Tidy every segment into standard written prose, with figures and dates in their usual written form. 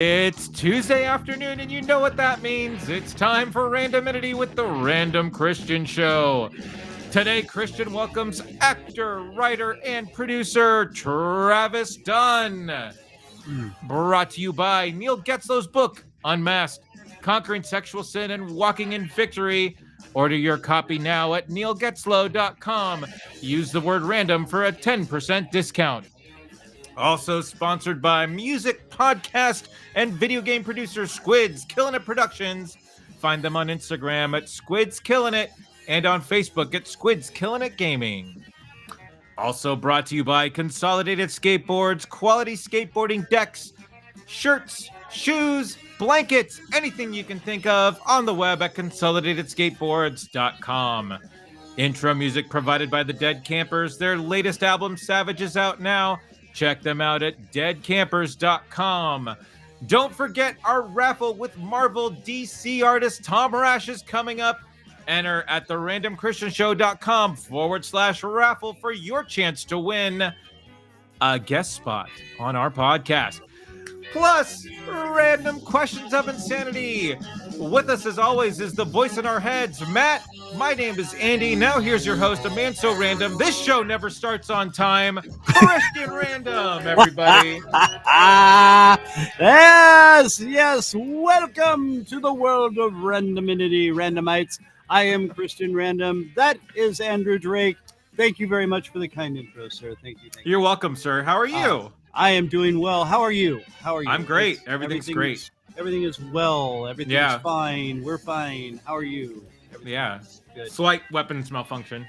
It's Tuesday afternoon, and you know what that means. It's time for Randomity with the Random Kristian Show. Today, Kristian welcomes actor, writer, and producer Travis Dunn. Brought to you by Neil Getzlow's book, Unmasked, Conquering Sexual Sin and Walking in Victory. Order your copy now at neilgetzlow.com. Use the word random for a 10% discount. Also sponsored by music, podcast, and video game producer Squids Killin' It Productions. Find them on Instagram at Squids Killin' It and on Facebook at Squids Killin' It Gaming. Also brought to you by Consolidated Skateboards, quality skateboarding decks, shirts, shoes, blankets, anything you can think of on the web at consolidatedskateboards.com. Intro music provided by the Dead Campers. Their latest album, Savage, is out now. Check them out at deadcampers.com. Don't forget our raffle with Marvel DC artist Tom Rash is coming up. Enter at therandomkristianshow.com/raffle for your chance to win a guest spot on our podcast. Plus, random questions of insanity. With us, as always, is the voice in our heads, Matt. My name is Andy. Now here's your host, a man so random. This show never starts on time. Kristian Random, everybody. Yes. Welcome to the world of randomity, randomites. I am Kristian Random. That is Andrew Drake. Thank you very much for the kind intro, sir. Thank you. You're welcome, sir. How are you? I am doing well. How are you? I'm great. Everything's great. Everything is well. Everything is fine. We're fine. How are you? Good. Slight weapons malfunction.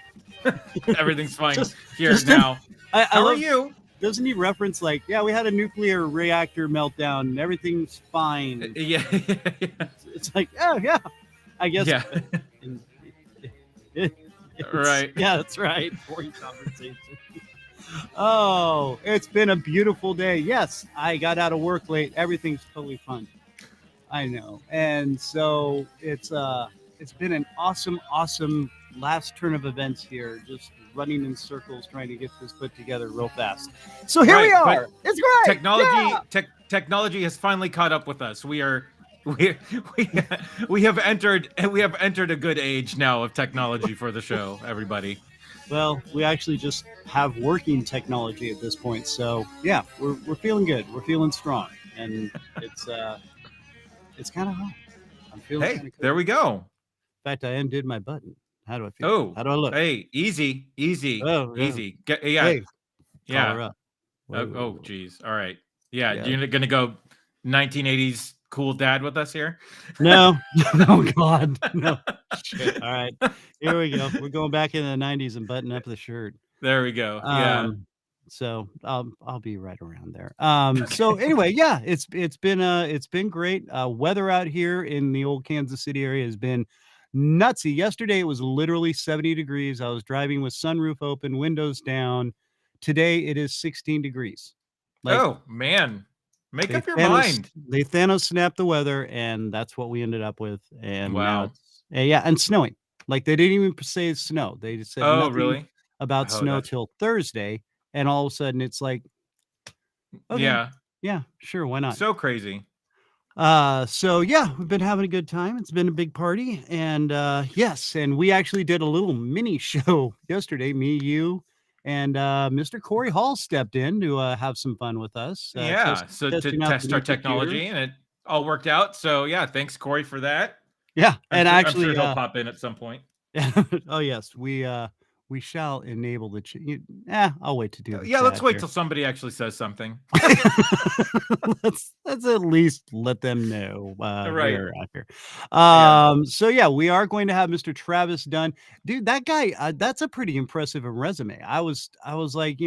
Everything's fine here now. How are you? Doesn't he reference like, we had a nuclear reactor meltdown. Everything's fine. Yeah. It's like, I guess. Yeah. Right. Yeah, that's right. Boring conversation. Oh, it's been a beautiful day. Yes, I got out of work late. Everything's totally fun. I know. And so it's been an awesome last turn of events here, just running in circles trying to get this put together real fast. So here we are. It's great. Technology has finally caught up with us. We have entered a good age now of technology for the show, everybody. Well, we actually just have working technology at this point. So yeah, we're feeling good. We're feeling strong. And it's kind of hot. I'm feeling kind of good. There we go. In fact, I undid my button. How do I feel? Oh, how do I look? Hey, easy. Oh, yeah. Easy. Hey, yeah. Oh, geez. All right. Yeah. You're going to go 1980s cool dad with us here? No. Oh, God. No. Shit. All right. Here we go. We're going back in the 90s and button up the shirt. There we go. Yeah. So I'll be right around there. So anyway, it's been great. Weather out here in the old Kansas City area has been nutsy. Yesterday it was literally 70 degrees. I was driving with sunroof open, windows down. Today it is 16 degrees. Oh man, make up your mind. They Thanos snapped the weather, and that's what we ended up with. And wow, and snowing. Like they didn't even say snow. They just said nothing about snow till Thursday. And all of a sudden it's like, okay, yeah, sure, why not? So crazy. So yeah, we've been having a good time. It's been a big party, and yes, and we actually did a little mini show yesterday. Me, you, and Mr. Corey Hall stepped in to have some fun with us. To test our technology, and it all worked out. So yeah, thanks Corey for that. Yeah, I'm sure he'll pop in at some point. Oh yes, we shall enable the I'll wait to do it. Let's wait till somebody actually says something. let's at least let them know right out here. So yeah, we are going to have Mr. Travis Dunn. Dude, that guy, that's a pretty impressive resume. I was like,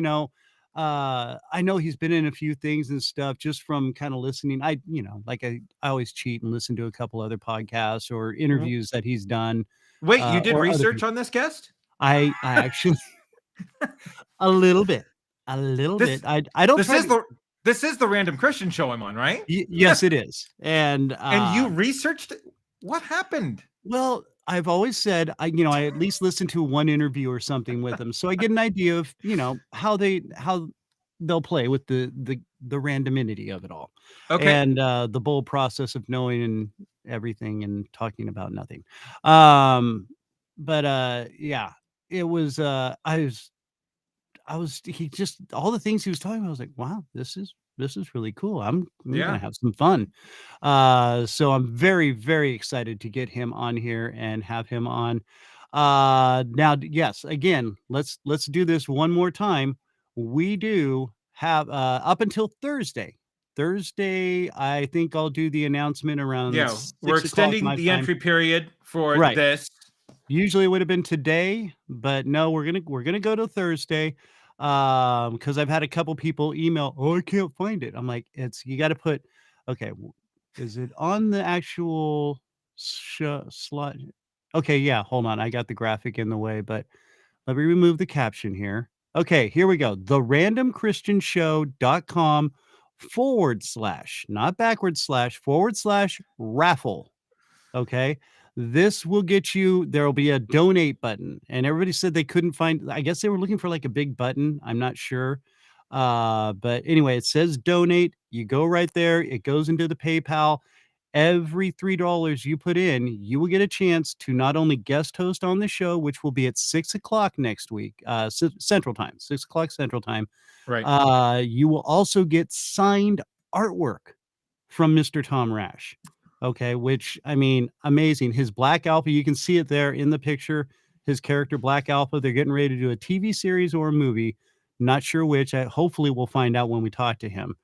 I know he's been in a few things and stuff just from kind of listening. I always cheat and listen to a couple other podcasts or interviews that he's done. Wait, you did research on this guest? I actually a little bit. I don't. This is the Random Kristian Show I'm on, right? Yes, it is. And you researched what happened? Well, I've always said I at least listen to one interview or something with them, so I get an idea of how they'll play with the randomity of it all. Okay. and the bold process of knowing and everything and talking about nothing. Um, but yeah, it was. I was he just all the things he was talking about, I was like, "Wow, this is really cool. I'm gonna Yeah. have some fun." So I'm very, very excited to get him on here and have him on. Now, yes, again, let's do this one more time. We do have up until Thursday. Thursday, I think I'll do the announcement around Yeah. We're 6 o'clock extending my the time. entry period for Right. this. Usually it would have been today, but no, we're gonna go to Thursday, because I've had a couple people email, "Oh, I can't find it." I'm like, "It's you gotta put." Okay, is it on the actual slot? Okay, yeah, hold on, I got the graphic in the way, but let me remove the caption here. Okay, here we go. therandomchristianshow.com/, not backward slash, /raffle. Okay. This will get you there'll be a donate button, and everybody said they couldn't find I guess they were looking for, like, a big button, I'm not sure. But anyway, it says donate, you go right there, it goes into the PayPal. Every $3 you put in, you will get a chance to not only guest host on the show, which will be at 6 o'clock next week, Central Time, 6 o'clock Central Time. Right. You will also get signed artwork from Mr. Tom Rash. Okay, which I mean, amazing. His Black Alpha, you can see it there in the picture. His character Black Alpha, they're getting ready to do a TV series or a movie. Not sure which. Hopefully, we'll find out when we talk to him.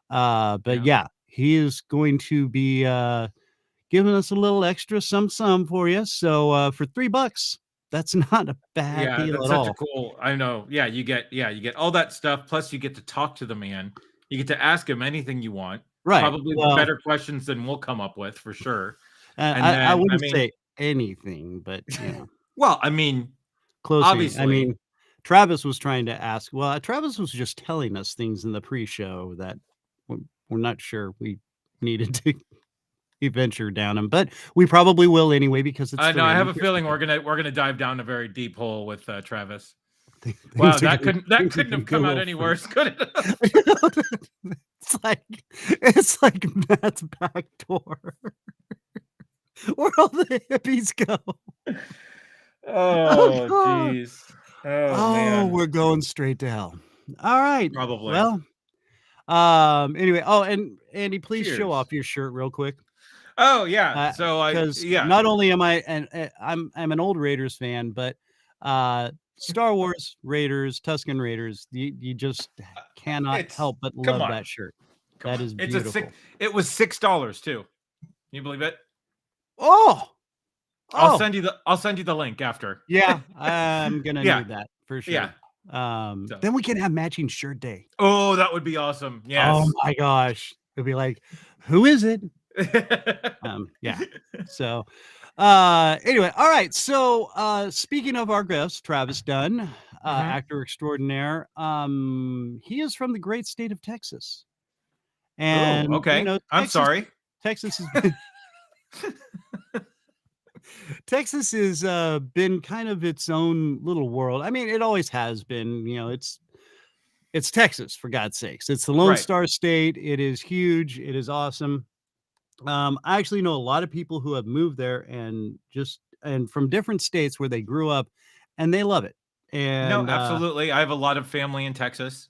But Yeah. yeah, he is going to be giving us a little extra some for you. So for $3, that's not a bad Yeah, deal that's at such a all. cool. I know. Yeah, you get all that stuff. Plus, you get to talk to the man. You get to ask him anything you want. Right. Probably Well, better questions than we'll come up with for sure. And I then, I wouldn't mean, say anything, but well, I mean, closing. I obviously, mean, Travis was trying to ask Travis was just telling us things in the pre-show that we're not sure we needed to venture down them, but we probably will anyway because it's I the know. I have Random a Christian feeling Show. we're gonna dive down a very deep hole with Travis. Wow, Things are gonna that things are couldn't gonna have get a come out little any funny. worse, could it have? It's like it's like Matt's back door where all the hippies go. Oh Oh, god. jeez. Oh Oh, man. we're going straight to hell. All right. Probably. Well, anyway, and Andy, please show Cheers. off your shirt real quick. Oh yeah. So I Because yeah. not only am I and I'm an old Raiders fan, but Star Wars Raiders, Tusken Raiders, you just cannot It's help but come love on. that shirt. Come That on. is It's a six. beautiful. It was $6 too. Can you believe it? Oh, oh, I'll send you the link after. yeah, I'm gonna Yeah. need that for Yeah. sure. So. Then we can have matching shirt day. Oh, that would be awesome. Oh Yes. my gosh. It'll be like, who is it? Yeah. So, anyway, all right. So, speaking of our guest, Travis Dunn, Mhm. actor extraordinaire, he is from the great state of Texas. Oh, And, okay. I'm sorry. Texas has been Texas has been kind of its own little world. I mean, it always has been, it's Texas for God's sakes. It's the Lone Right. Star State. It is huge. It is awesome. I actually know a lot of people who have moved there and from different states where they grew up, and they love it. No, And absolutely. I have a lot of family in Texas.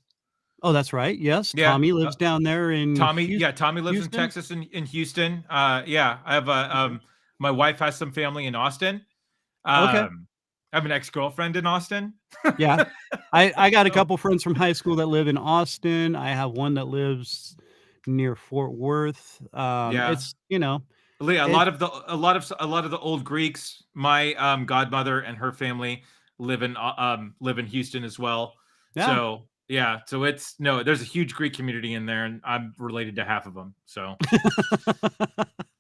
oh, that's right. Yes, Yeah. Tommy lives down there in Tommy lives in Houston. Texas in Houston. Yeah, I have a Okay. my wife has some family in Austin. Okay. I have an ex-girlfriend in Austin. Yeah. I got a So, couple friends from high school that live in Austin. I have one that lives near Fort Worth. yeah. It's Yeah, it a lot of the old Greeks, my godmother and her family live in Houston as well. yeah. So, yeah, so it's no, there's a huge Greek community in there and I'm related to half of them. So,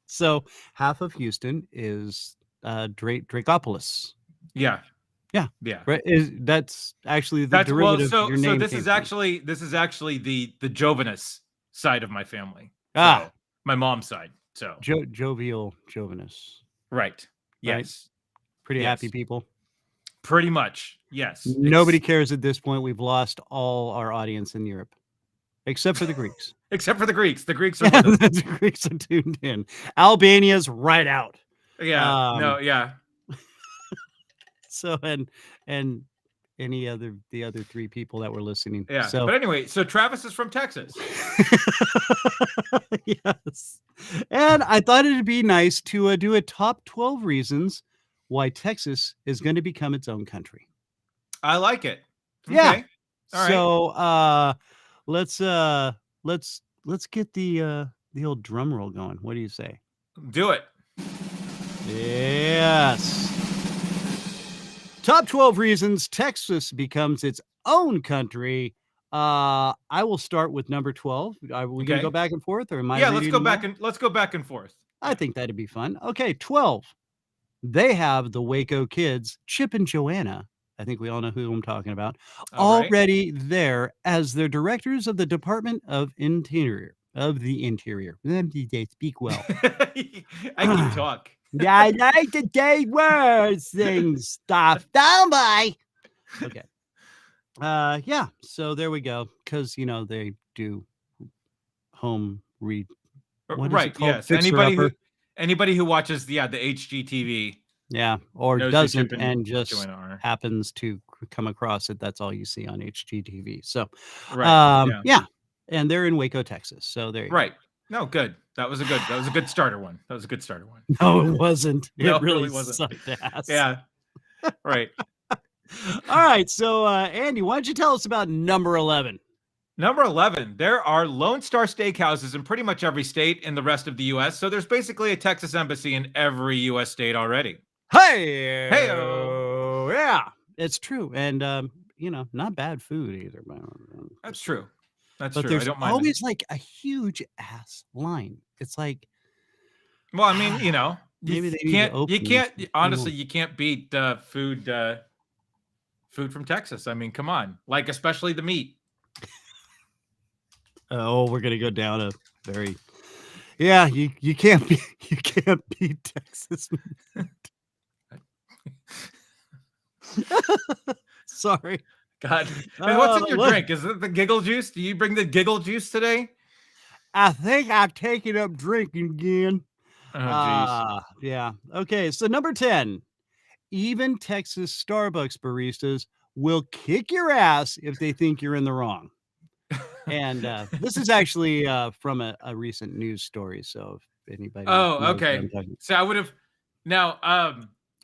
So half of Houston is Dracopolis. yeah. Yeah. Yeah. Right. That's actually the That's well, derivative your so name came from. this is actually the Jovinus side of my family. Ah, So, my mom's side. So, jovial Jovinus, right. right? Yes. Pretty happy Yes. people. Pretty much. Yes. Nobody cares at this point. We've lost all our audience in Europe. except for the Greeks. Except for the Greeks. The Greeks are with us. The Greeks are tuned in. Albania's right out. Yeah. No. Yeah. So and the other three people that were listening. Yeah. So But anyway, so Travis is from Texas. yes. And I thought it'd be nice to do a top 12 reasons why Texas is going to become its own country. I like it. Yeah. Okay. All right. So let's get the old drum roll going. What do you say? Do it. Yes. Top 12 reasons Texas becomes its own country. I will start with number 12. Are we going to go back and forth, or am I? Yeah, let's go back and forth. I think that'd be fun. Okay, 12. They have the Waco kids, Chip and Joanna. I think we all know who I'm talking about. Already there as their directors of the Department of Interior. They speak well. I can talk. I like to say words, things, stuff. Down by. Okay. Yeah. So there we go. Because they do home read. Right. Yes. Anybody who watches the HGTV. Yeah, or doesn't and just happens to come across it. That's all you see on HGTV. So, yeah, and they're in Waco, Texas. So there you go. No, good. That was a good starter one. No, it wasn't. No, it really wasn't. Sucked ass. Yeah, right. All right, so Andy, why don't you tell us about number 11? Number 11, there are Lone Star Steakhouses in pretty much every state in the rest of the U.S., so there's basically a Texas embassy in every U.S. state already. Hey-o! Yeah, it's true. And, not bad food either. That's true. But there's always like a huge ass line. It's like, well, I mean, maybe they need to open. You can't honestly, you can't beat food from Texas. I mean, come on, like especially the meat. Oh, we're gonna go down a very, yeah. You can't beat Texas. Sorry. God. Hey, what's in your drink? Is it the giggle juice? Do you bring the giggle juice today? I think I've taken up drinking again. Oh, geez. Yeah. Okay. So number 10, even Texas Starbucks baristas will kick your ass if they think you're in the wrong. And this is actually from a recent news story. So if anybody. Oh, okay. So I would have now.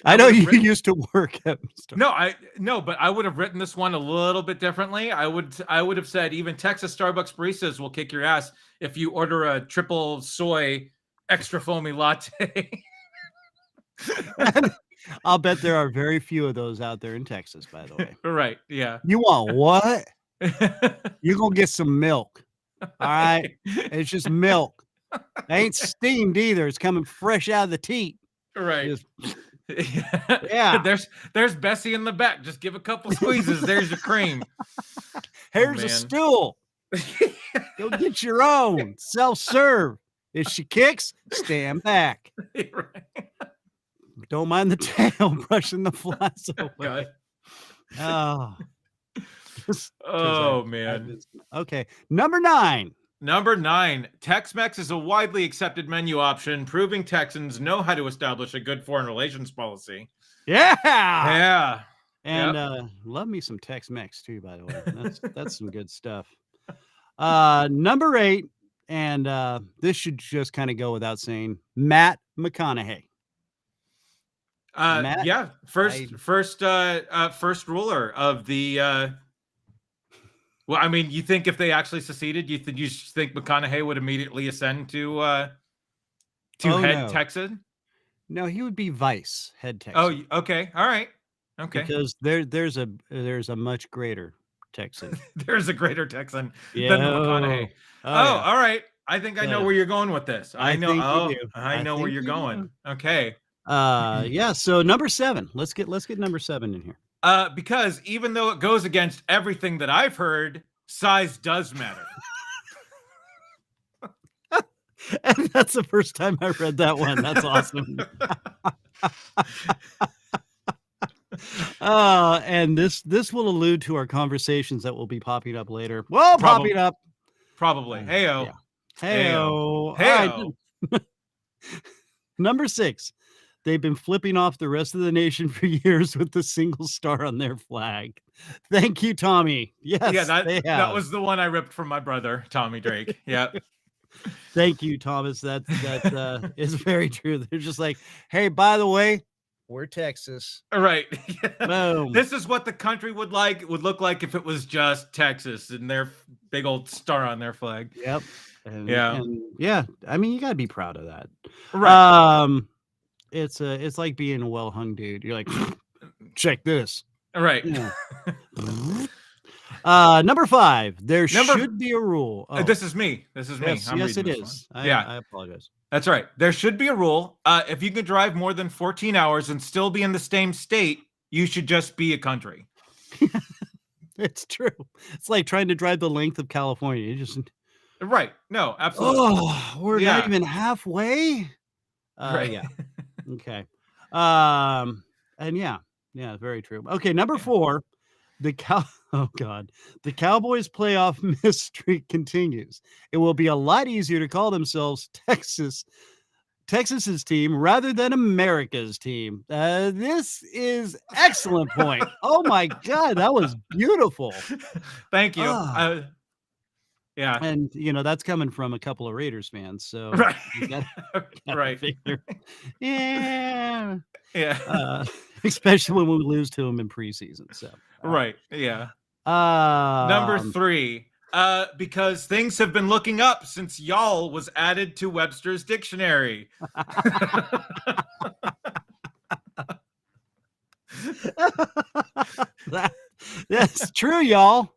I know you used to work at No, but I would have written this one a little bit differently. I would have said even Texas Starbucks baristas will kick your ass if you order a triple soy extra foamy latte. I'll bet there are very few of those out there in Texas, by the way. Right, yeah. You want what? You're gonna get some milk. All right. It's just milk. It ain't steamed either. It's coming fresh out of the teat. Right. Just, yeah. There's Bessie in the back. Just give a couple squeezes. There's your cream. Here's a stool. Go get your own. Self-serve. If she kicks, stand back. Right. Don't mind the tail brushing the flies away. Oh, man. Okay. Number 9. Number 9, Tex-Mex is a widely accepted menu option, proving Texans know how to establish a good foreign relations policy. Yeah. Yeah. And love me some Tex-Mex too, by the way. That's some good stuff. Number 8, and this should just kind of go without saying, Matt McConaughey. Yeah, first ruler of the well, I mean, you think if they actually seceded, you think McConaughey would immediately ascend to head Texas? No, he would be vice head Texan. Oh, okay, all right, okay. Because there's a much greater Texan. There's a greater Texan than McConaughey. Yeah. All right. I think I know where you're going with this. I know where you're going. Okay. Yeah. So number 7. Let's get number 7 in here. Because even though it goes against everything that I've heard, size does matter. And that's the first time I read that one. That's awesome. And this will allude to our conversations that will be popping up later. Well, popping up. Probably. Heyo. Yeah. Heyo. Heyo. All right. Number 6. They've been flipping off the rest of the nation for years with the single star on their flag. Thank you, Tommy. Yes, Yeah, they that have. was the one I ripped from my brother, Tommy Drake. Yeah. Thank you, Thomas. That is very true. They're just like, hey, by the way, we're Texas. Right. Boom. This is what the country would look like if it was just Texas and their big old star on their flag. Yep. And, Yeah. And yeah. I mean, you gotta be proud of that. Right. It's like being a well-hung dude. You're like, check this. Right. Yeah. Number 5. There should be a rule. Oh. This is me. This is me. Yes, it is. I apologize. That's right. There should be a rule. If you can drive more than 14 hours and still be in the same state, you should just be a country. It's true. It's like trying to drive the length of California. You just right. No, absolutely. Oh, we're not even halfway. Right. Yeah. Okay. And yeah, very true. Okay, number 4, the Cowboys playoff miss streak continues. It will be a lot easier to call themselves Texas's team rather than America's team. This is excellent point. Oh my God, that was beautiful. Thank you. Yeah. And that's coming from a couple of Raiders fans. So right. Right. Figure. Yeah. Yeah. Especially when we lose to them in preseason. So right. Yeah. Number 3. Because things have been looking up since y'all was added to Webster's dictionary. That's true, y'all.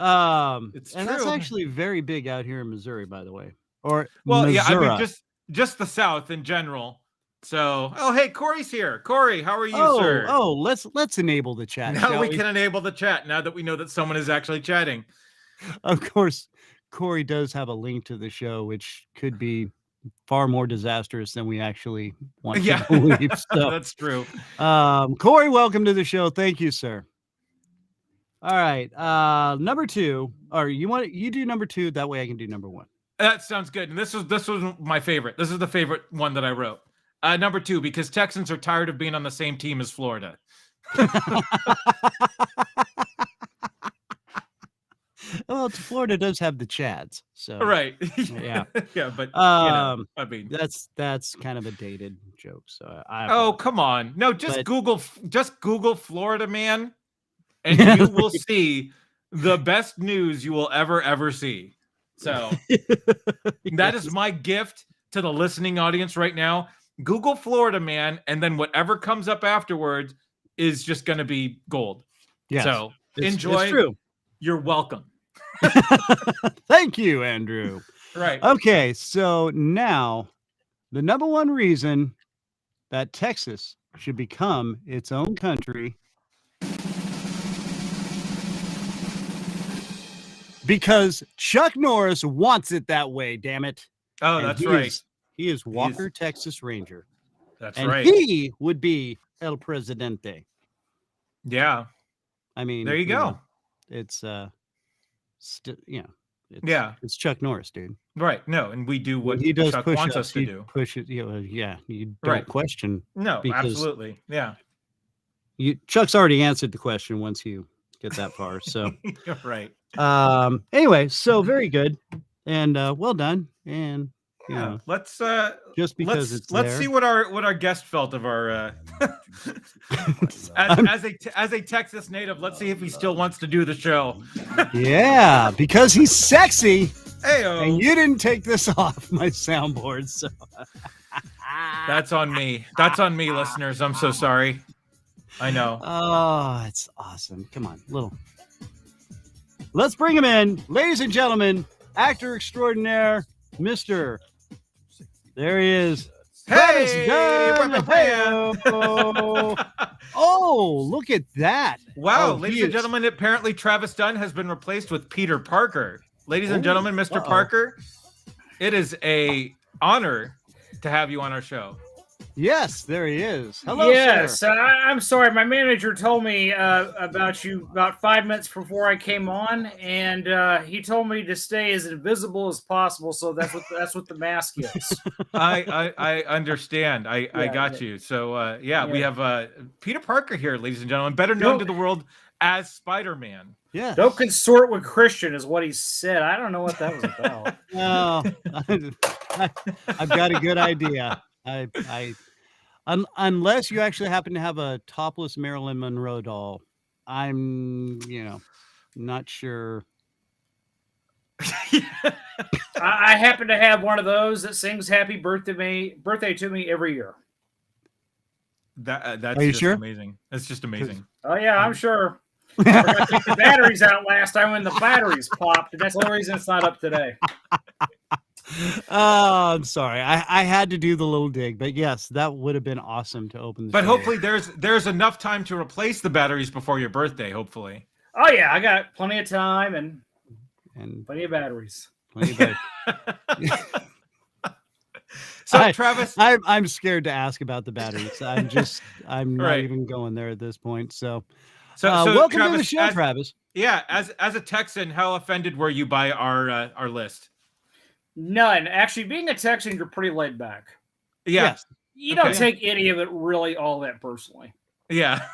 It's and true. That's actually very big out here in Missouri, by the way. Or Missouri. Yeah, I mean just the South in general. So, hey, Corey's here. Corey, how are you, sir? Oh, let's enable the chat. Now we can enable the chat. Now that we know that someone is actually chatting. Of course, Corey does have a link to the show, which could be far more disastrous than we actually want to believe. So, that's true. Corey, welcome to the show. Thank you, sir. All right. Number 2, or you do number 2, that way I can do number 1. That sounds good. And this was my favorite. This is the favorite one that I wrote. Number 2, because Texans are tired of being on the same team as Florida. Well, Florida does have the Chads, so right. Yeah. Yeah, but I mean, that's kind of a dated joke. So come on. No, just Google Florida man, and you will see the best news you will ever see. So that is my gift to the listening audience right now. Google Florida man, and then whatever comes up afterwards is just going to be gold. Yeah. So enjoy. It's true. You're welcome. Thank you, Andrew. Right. Okay, so now the number 1 reason that Texas should become its own country, because Chuck Norris wants it that way, damn it. Oh, that's right. He is Walker, Texas Ranger. That's and right. He would be El Presidente. Yeah. I mean, there you go. It's it's Chuck Norris, dude. Right. No, and we do what he does Chuck wants us to do. Push it. You don't question. No, absolutely. Yeah. Chuck's already answered the question once you get that far. So right. Anyway, so very good and well done. And let's just because let's see what our guest felt of our as a Texas native. Let's see if he still wants to do the show. Yeah, because he's sexy. Hey-o. And you didn't take this off my soundboard, so that's on me. That's on me, listeners. I'm so sorry. I know. Oh, it's awesome. Come on, let's bring him in, ladies and gentlemen. Actor extraordinaire, Mr. There he is. Hey, oh, look at that. Wow, ladies and gentlemen, apparently Travis Dunn has been replaced with Peter Parker. Ladies and gentlemen, Mr. Parker, it is a honor to have you on our show. Yes, there he is. Hello, Yes, sir. I'm sorry. My manager told me about you about 5 minutes before I came on, and he told me to stay as invisible as possible. So that's what the mask is. I understand. I Yeah, got you. So yeah, we yeah. have Peter Parker here, ladies and gentlemen, better known Don't to the world as Spider-Man. Yes. don't consort with Kristian is what he said. I don't know what that was about. No, I've got a good idea. Unless you actually happen to have a topless Marilyn Monroe doll, I'm, not sure. I happen to have one of those that sings "Happy Birthday to me" every year. That's Are you just sure? amazing. That's just amazing. Oh yeah, I'm sure. I forgot to take the batteries out last time when the batteries popped, and that's the only reason it's not up today. Oh, I'm sorry. I had to do the little dig, but yes, that would have been awesome to open the But show hopefully there's enough time to replace the batteries before your birthday, hopefully. Oh yeah, I got plenty of time and and plenty of batteries. plenty of So Travis, I'm scared to ask about the batteries. I'm not Right. even going there at this point. So so welcome Travis, to the show, Travis. Yeah, as a Texan, how offended were you by our list? None. Actually, being a Texan, you're pretty laid back. Yeah. Yes. You don't Okay. take any of it really all that personally. Yeah.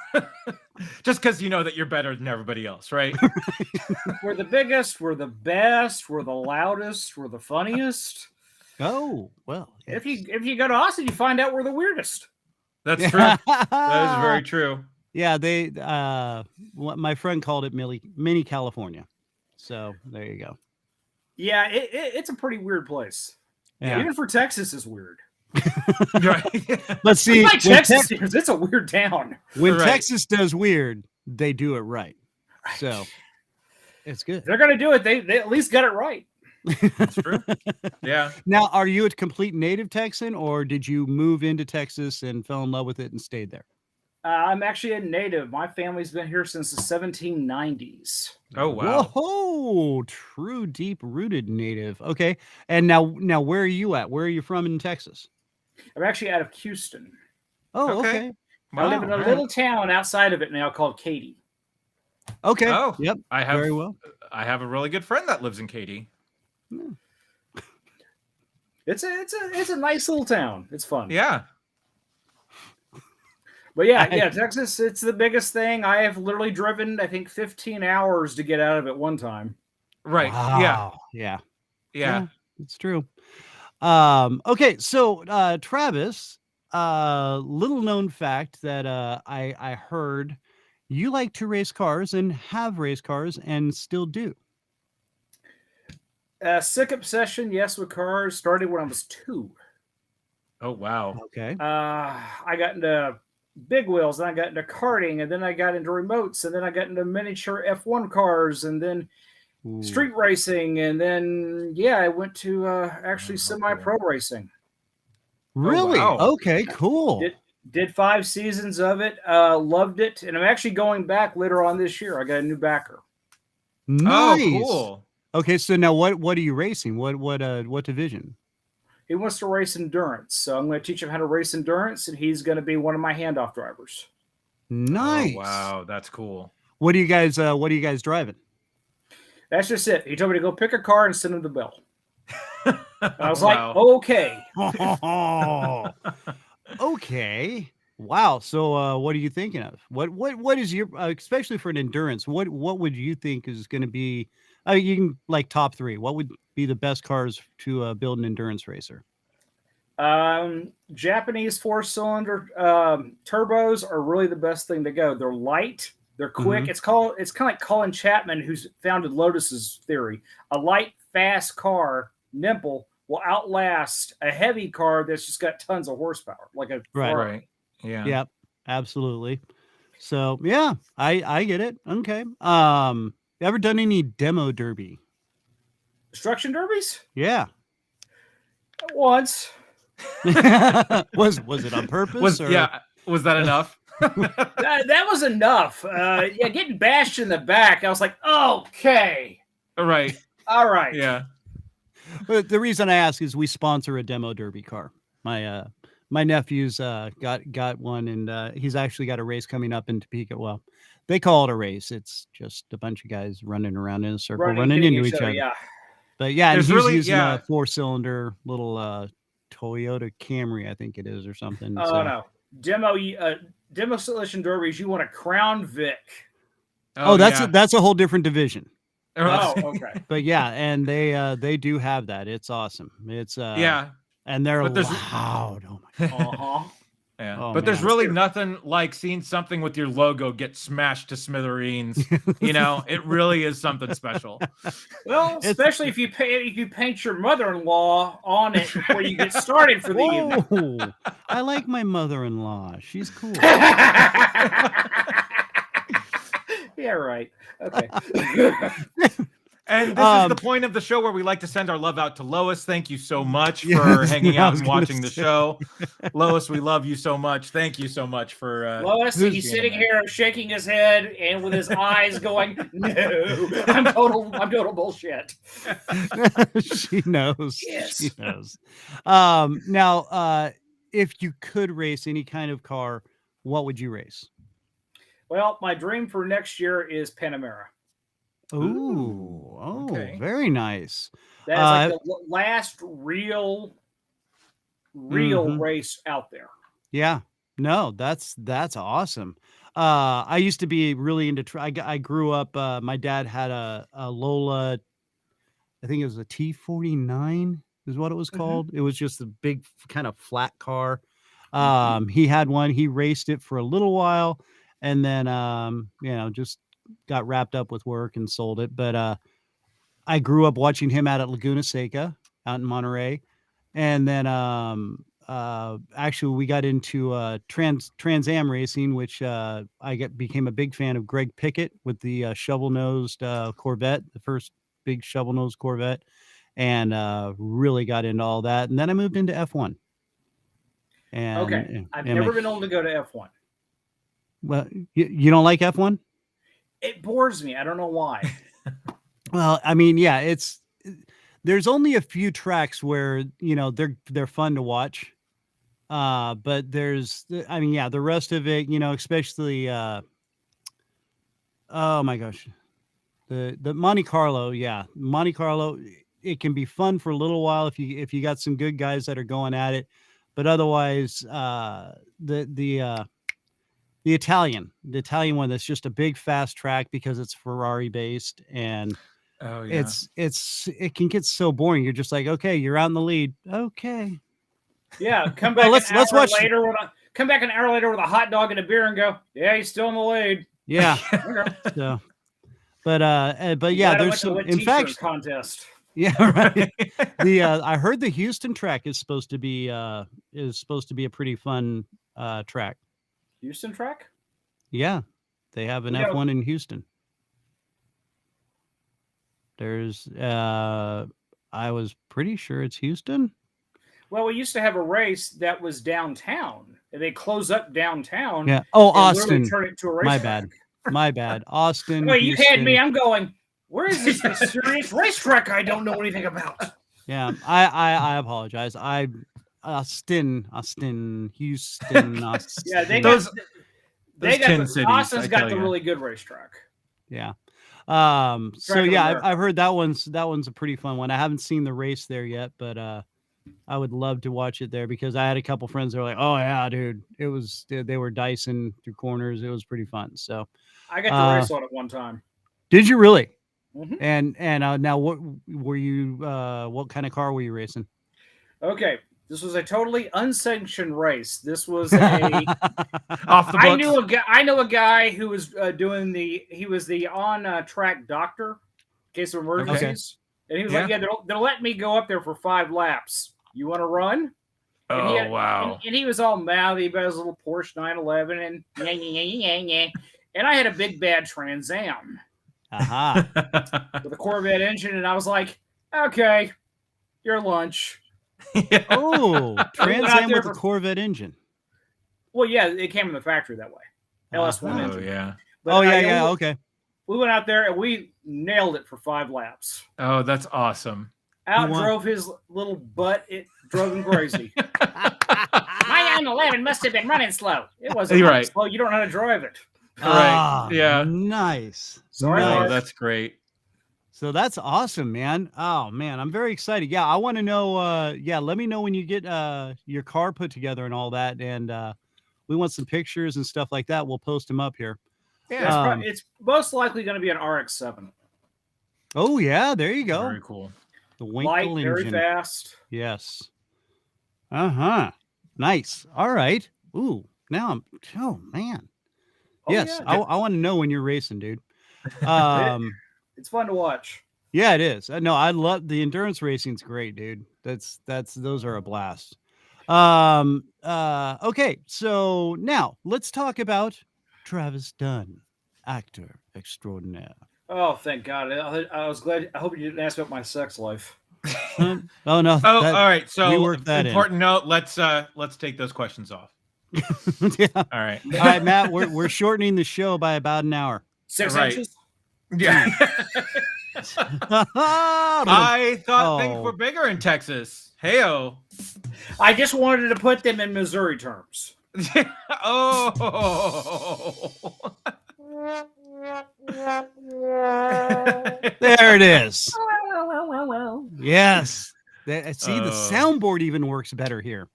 Just because you know that you're better than everybody else, right? We're the biggest, we're the best, we're the loudest, we're the funniest. Oh, well. If you go to Austin, you find out we're the weirdest. That's true. That is very true. Yeah, they my friend called it mini California. So there you go. Yeah, it's a pretty weird place. Yeah. Even for Texas is weird. Right. Let's see. Like Texas, it's a weird town. When Right. Texas does weird, they do it right. So it's good. If they're gonna do it, they at least got it right. That's true. Yeah. Now, are you a complete native Texan, or did you move into Texas and fell in love with it and stayed there? I'm actually a native. My family's been here since the 1790s. Oh wow. Whoa, true deep-rooted native. Okay. And now where are you at? Where are you from in Texas? I'm actually out of Houston. Oh, Okay. okay. I live in a little town outside of it now called Katy. Okay. Oh, Yep. I have Very well. I have a really good friend that lives in Katy. It's a nice little town. It's fun. Yeah. But yeah, Texas, it's the biggest thing. I have literally driven, I think, 15 hours to get out of it one time. Right. Wow. Yeah. Yeah. It's true. Okay, so Travis, little known fact that I heard you like to race cars and have raced cars and still do. Sick obsession, yes, with cars started when I was 2. Oh wow. Okay. I got into big wheels, then I got into karting, and then I got into remotes, and then I got into miniature F1 cars, and then street racing, and then I went to actually semi-pro racing. Really? wow. Okay, cool. Did 5 seasons of it, loved it, and I'm actually going back later on this year. I got a new backer. Nice. Oh, cool. Okay, so now what are you racing? What division? He wants to race endurance, so I'm going to teach him how to race endurance, and he's going to be one of my handoff drivers. Nice. Oh, wow, that's cool. What are you guys driving? That's just it. He told me to go pick a car and send him the bill. I was Wow. like, okay. Okay. Wow. So what are you thinking of? What is your especially for an endurance? What would you think is going to be you can like top 3. What would be the best cars to build an endurance racer? Japanese 4-cylinder turbos are really the best thing to go. They're light, they're quick. Mhm. It's kind of like Colin Chapman, who's founded Lotus's theory. A light, fast car, nimble, will outlast a heavy car that's just got tons of horsepower, like a Ferrari. Right. Yeah. Yep. Absolutely. So yeah, I get it. Okay. Ever done any demo derby? Destruction derbies? Yeah. Once. was it on purpose? Was or? Was that enough? That was enough. Getting bashed in the back, I was like, okay. Right. All right. Yeah. But the reason I ask is we sponsor a demo derby car. My my nephew's got one, and he's actually got a race coming up in Topeka. Well, they call it a race. It's just a bunch of guys running around in a circle, running hitting into each other. Yeah. But yeah, and There's he's really- using yeah. a 4-cylinder little Toyota Camry, I think it is, or something. Oh no, demolition derbies. You want a Crown Vic? Oh, that's a whole different division. Oh, okay. But yeah, and they do have that. It's awesome. It's yeah, and they're but loud. Oh my god. Yeah. Oh, but there's man. really nothing like seeing something with your logo get smashed to smithereens. You know, it really is something special. Well, especially if you paint your mother-in-law on it before you get started for the evening. Whoa, I like my mother-in-law. She's cool. Yeah, right. Okay. And this is the point of the show where we like to send our love out to Lois. Thank you so much for hanging out and watching the show. Lois, we love you so much. Thank you so much for Lois, he's sitting here shaking his head and with his eyes going, no, I'm total bullshit. She knows. Yes. She knows. Now, if you could race any kind of car, what would you race? Well, my dream for next year is Panamera. Ooh, okay. Very nice. That's like the last real race out there. Yeah, no, that's awesome. I used to be really into. I grew up. My dad had a Lola. I think it was a T49 is what it was called. It was just a big kind of flat car. He had one. He raced it for a little while, and then just got wrapped up with work and sold it. But I grew up watching him out at Laguna Seca out in Monterey. And then actually we got into Trans Am racing, which became a big fan of Greg Pickett with the shovel-nosed Corvette, the first big shovel-nosed Corvette, and really got into all that. And then I moved into F1. And I've never been able to go to F1. Well, you don't like F1? It bores me. I don't know why. Well, I mean, yeah, there's only a few tracks where, they're fun to watch. But the rest of it, especially, oh my gosh, the Monte Carlo. Yeah. Monte Carlo, it can be fun for a little while if you got some good guys that are going at it, but otherwise, the Italian one, that's just a big fast track because it's Ferrari based, and it can get so boring. You're just like, okay, you're out in the lead. Okay. Yeah. Come back let's watch later come back an hour later with a hot dog and a beer and go, yeah, he's still in the lead. Yeah. So, but yeah, there's some, in fact, contest. Yeah, right. I heard the Houston track is supposed to be a pretty fun track. Houston track? Yeah, they have an F1 in Houston. There's I was pretty sure it's Houston. Well, we used to have a race that was downtown. They close up downtown. Yeah. Oh, Austin. Turn it to a racetrack. My bad. Austin. Wait, you had me. I'm going, where is this mysterious racetrack I don't know anything about? Yeah, I apologize. Austin, Houston, Austin. Yeah, Austin's got the really good racetrack. Yeah. So yeah, I've heard that one's a pretty fun one. I haven't seen the race there yet, but I would love to watch it there because I had a couple friends that were like, "Oh yeah, dude, they were dicing through corners. It was pretty fun." So I got to race on it one time. Did you really? Mm-hmm. And now what were you? What kind of car were you racing? Okay. This was a totally unsanctioned race. This was a off the books. I know a guy who was he was the on-track doctor in case of emergencies. Okay. And he was like, yeah, they'll let me go up there for 5 laps. You want to run? Oh, wow. And he was all mouthy about his little Porsche 911 and yeah. And I had a big bad Trans Am. Aha. With a Corvette engine, and I was like, okay, your lunch. Yeah. Oh, Trans Am with a Corvette engine. Well, yeah, it came from the factory that way. LS1 engine. Oh, yeah. But okay. We went out there and we nailed it for 5 laps. Oh, that's awesome. Drove his little butt. It drove him crazy. 11 must have been running slow. It wasn't You're running right. slow. You don't know how to drive it. Right. Yeah. Nice. Sorry, Oh, Mark. that's great. So that's awesome, man. Oh man, I'm very excited. Yeah, I want to know. Let me know when you get your car put together and all that, and we want some pictures and stuff like that. We'll post them up here. Yeah. It's most likely going to be an RX-7. Oh yeah, there you go. Very cool. The Light, Winkle very engine. fast. Yes. Nice. All right. Ooh, now I'm. Oh man. Oh, Yes, yeah. I want to know when you're racing, dude. It's fun to watch. Yeah, it is. No, I love the endurance racing's great, dude. Those are a blast. Okay, so now let's talk about Travis Dunn, actor extraordinaire. Oh, thank God. I was glad. I hope you didn't ask about my sex life. Oh no. Oh, all right. So we worked that important note. Let's take those questions off. Yeah. All right. All right, Matt, we're shortening the show by about an hour. 6 Right. inches? Yeah. I thought things Oh. were bigger in Texas. Heyo. I just wanted to put them in Missouri terms. Oh. There it is. Yes. See, the Oh. soundboard even works better here.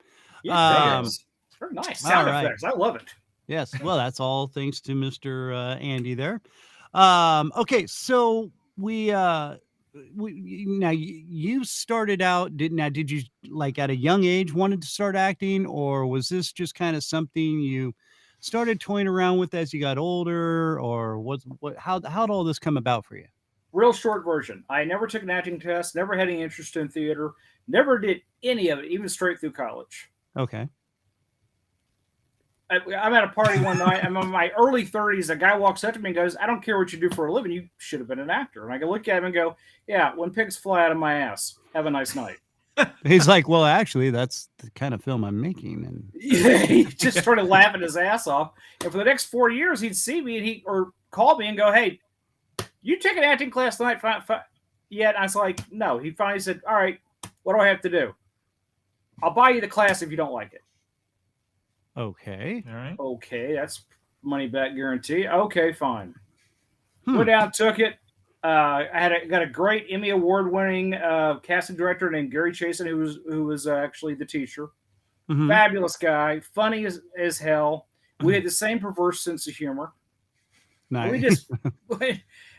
Yeah, it's very nice. Sound all right. effects. I love it. Yes. Well, that's all thanks to Mr. Andy there. Okay, so you started out. Did you like at a young age wanted to start acting, or was this just kind of something you started toying around with as you got older, or how'd all this come about for you? Real short version. I never took an acting test, never had any interest in theater, never did any of it, even straight through college. Okay. I'm at a party one night. I'm in my early 30s. A guy walks up to me and goes, "I don't care what you do for a living. You should have been an actor." And I go look at him and go, "Yeah, when pigs fly out of my ass. Have a nice night." He's like, "Well, actually, that's the kind of film I'm making." And He just started laughing his ass off. And for the next 4 years, he'd see me or call me and go, "Hey, you take an acting class tonight?" Yet I was like, "No." He finally said, "All right, what do I have to do? I'll buy you the class if you don't like it." okay. All right. Okay, that's money back guarantee. Okay, fine. Went down, took it. I got a great Emmy award winning casting director named Gary Chasen, who was actually the teacher. Mhm. Fabulous guy, funny as hell. We had the same perverse sense of humor. Nice. We just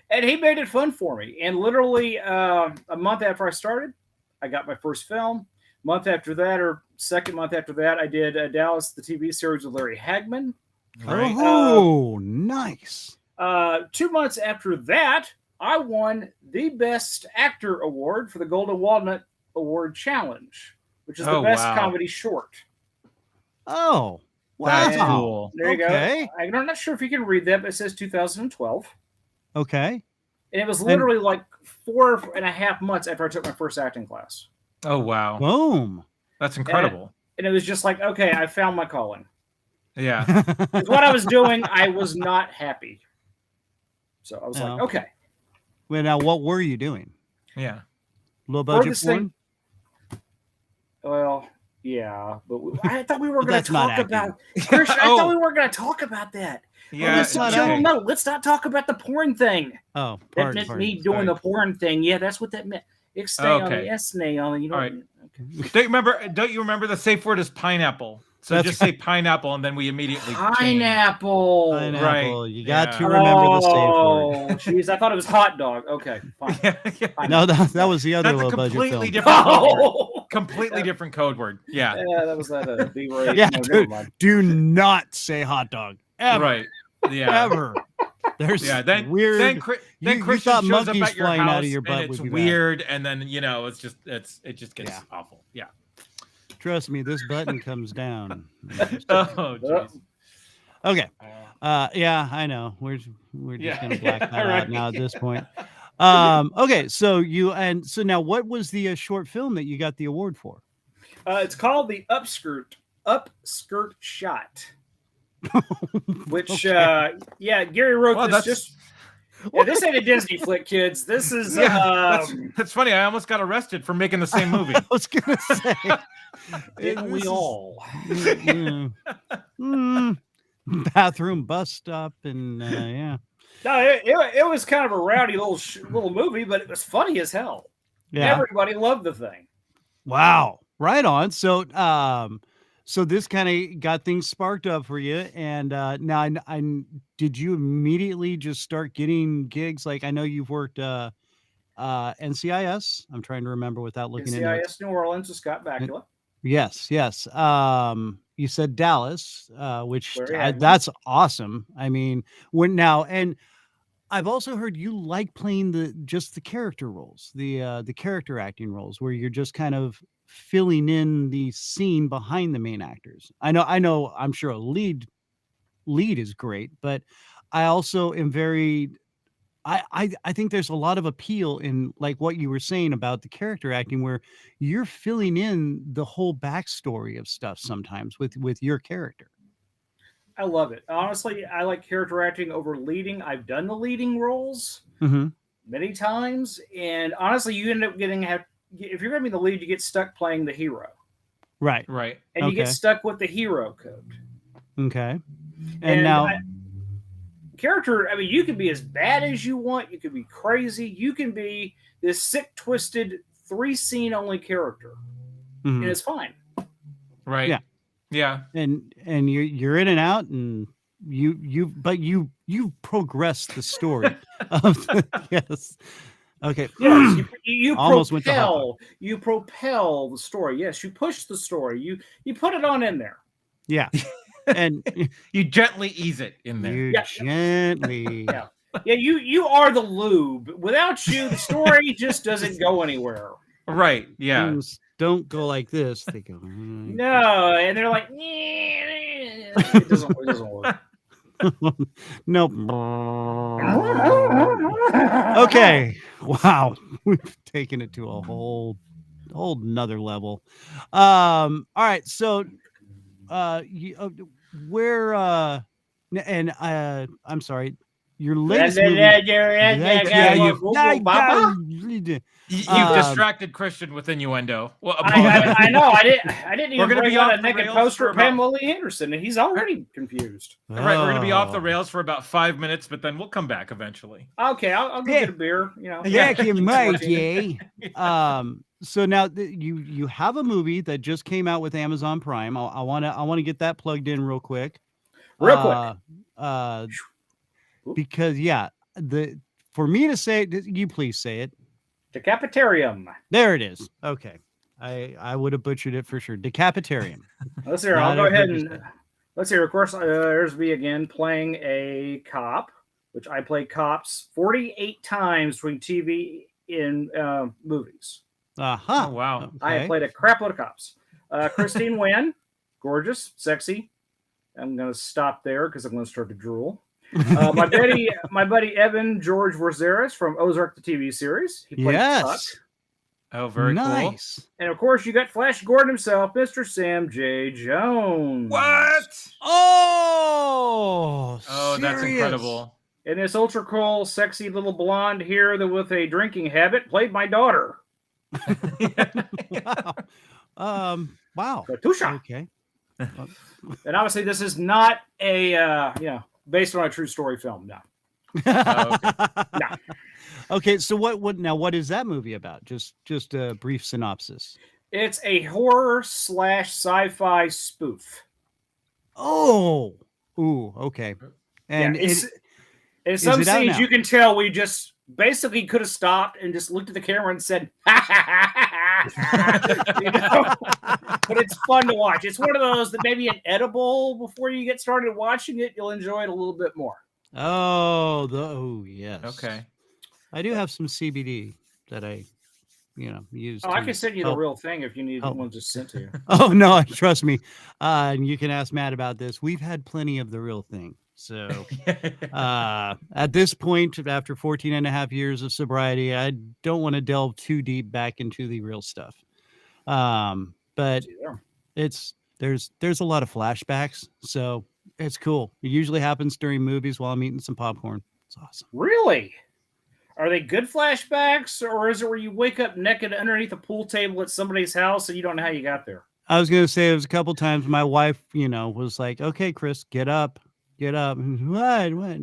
and he made it fun for me. And literally a month after I started, I got my first film. Month after that, or second month after that, I did Dallas, the TV series with Larry Hagman. Right. Oh, nice. 2 months after that, I won the Best Actor Award for the Golden Walnut Award Challenge, which is the best comedy short. Oh, wow. That's cool. There you Okay. go. I'm not sure if you can read that, but it says 2012. Okay. And it was literally like 4.5 months after I took my first acting class. Oh, wow. Boom. That's incredible. And it was just like, okay, I found my calling. Yeah. With what I was doing, I was not happy. So I was like, Oh. okay. Well, now what were you doing? Yeah. Low budget Furthest porn? thing- Well, yeah, but I thought we were But going that's to not talk acting. about. Christian, I thought we were going to talk about that. Yeah. Let's not chill. acting. No, let's not talk about the porn thing. Oh, That meant me doing the porn thing. Yeah, that's what that meant. Ixnay on the Okay. Snay on the. You know. All right. Okay. Don't you remember the safe word is pineapple? So That's just say pineapple and then we immediately change. Pineapple. Pineapple. Right. You got Yeah. to remember the safe Oh, word. jeez, I thought it was hot dog. Okay, fine. Yeah. No, that was the other That's a low budget completely film. different code word. Oh, Completely different code word. Yeah. yeah, that was that B-rate. Yeah, no, never dude. mind. Do not say hot dog. Ever. Right. Yeah. Ever. There's Yeah. Then weird. Then you Christian thought shows up monkeys at your flying house out of your butt and it's would be bad. weird, and then it just gets Yeah. awful. Yeah. Trust me, this button comes down. Oh, jeez. Okay. Yeah, I know. We're just Yeah. gonna black that Right. out now at this point. Okay, so now what was the short film that you got the award for? It's called the Upskirt Shot. Which, Okay. yeah, Gary wrote Well, this that's Yeah, this ain't a Disney flick, kids. This is that's funny. I almost got arrested for making the same movie. I was gonna say, didn't we all? Bathroom bus stop, and yeah. No, it was kind of a rowdy little movie, but it was funny as hell. Yeah. Everybody loved the thing. Wow. Right on. So, so this kind of got things sparked up for you, and now I did you immediately just start getting gigs? Like, I know you've worked NCIS. I'm trying to remember without looking into it. NCIS New Orleans with Scott Bakula. Yes. You said Dallas, which Where you had me. that's awesome. I mean, and I've also heard you like playing the character roles, the character acting roles, where you're just kind of filling in the scene behind the main actors. I know, I'm sure a lead is great, but I also am I think there's a lot of appeal in, like, what you were saying about the character acting, where you're filling in the whole backstory of stuff sometimes with your character. I love it. Honestly, I like character acting over leading. I've done the leading roles many times, and honestly, you end up if you're going to be the lead, you get stuck playing the hero. Right. And you get stuck with the hero code. Okay. And now... character, I mean, you can be as bad as you want. You can be crazy. You can be this sick, twisted, 3-scene only character. And it's fine. Right. Yeah. Yeah. And you're in and out, and you progress the story of yes. Okay. Yes, you almost propel the story. Yes, you push the story. You put it on in there. Yeah. And you gently ease it in there. Gently. Yeah. Yeah, you are the lube. Without you, the story just doesn't go anywhere. Right. Yeah. Things don't go like this. They go. No, and they're like, it doesn't work. Nope. Okay. Wow. We've taken it to a whole nother level. All right. So, where and I'm sorry, your latest movie. You've distracted Kristian with innuendo. Well, I know. I didn't even bring out a naked rails poster for of Pamela Lee Anderson, and he's already confused. Right, we're gonna be off the rails for about 5 minutes, but then we'll come back eventually. Okay, I'll go get a beer. You know. Yeah, Mikey. So now you have a movie that just came out with Amazon Prime. I want to get that plugged in real quick. Because for me to say it, you please say it. Decapitarium. There it is. Okay. I would have butchered it for sure. Decapitarium. Let's hear. I'll go ahead and let's hear. Of course, there's me again playing a cop, which I play cops 48 times between TV and movies. Oh, wow. Okay. I have played a crap load of cops. Christine Wynn, gorgeous, sexy. I'm going to stop there because I'm going to start to drool. My buddy Evan George Verzeris from Ozark, the TV series. He played Chuck. Oh, very nice. Cool. And of course, you got Flash Gordon himself, Mr. Sam J. Jones. What? Oh, that's incredible. And this ultra cool, sexy little blonde here with a drinking habit played my daughter. Wow. Katusha. Okay. And obviously, this is not a based on a true story film. No. No. Okay, so what is that movie about? Just a brief synopsis. It's a horror / sci-fi spoof. Oh. Ooh, okay. And in some scenes you can tell we just basically could have stopped and just looked at the camera and said, But it's fun to watch. It's one of those that maybe an edible before you get started watching it, you'll enjoy it a little bit more. Oh, yes. Okay. I do have some CBD that I, use. I can send you the real thing if you need one just sent to you. Oh, no, trust me. And you can ask Matt about this. We've had plenty of the real thing. So at this point, after 14 and a half years of sobriety, I don't want to delve too deep back into the real stuff. But there's a lot of flashbacks. So it's cool. It usually happens during movies while I'm eating some popcorn. It's awesome. Really? Are they good flashbacks, or is it where you wake up naked underneath a pool table at somebody's house and you don't know how you got there? I was gonna say it was a couple times. My wife, was like, "Okay, Chris, get up, get up." What? What?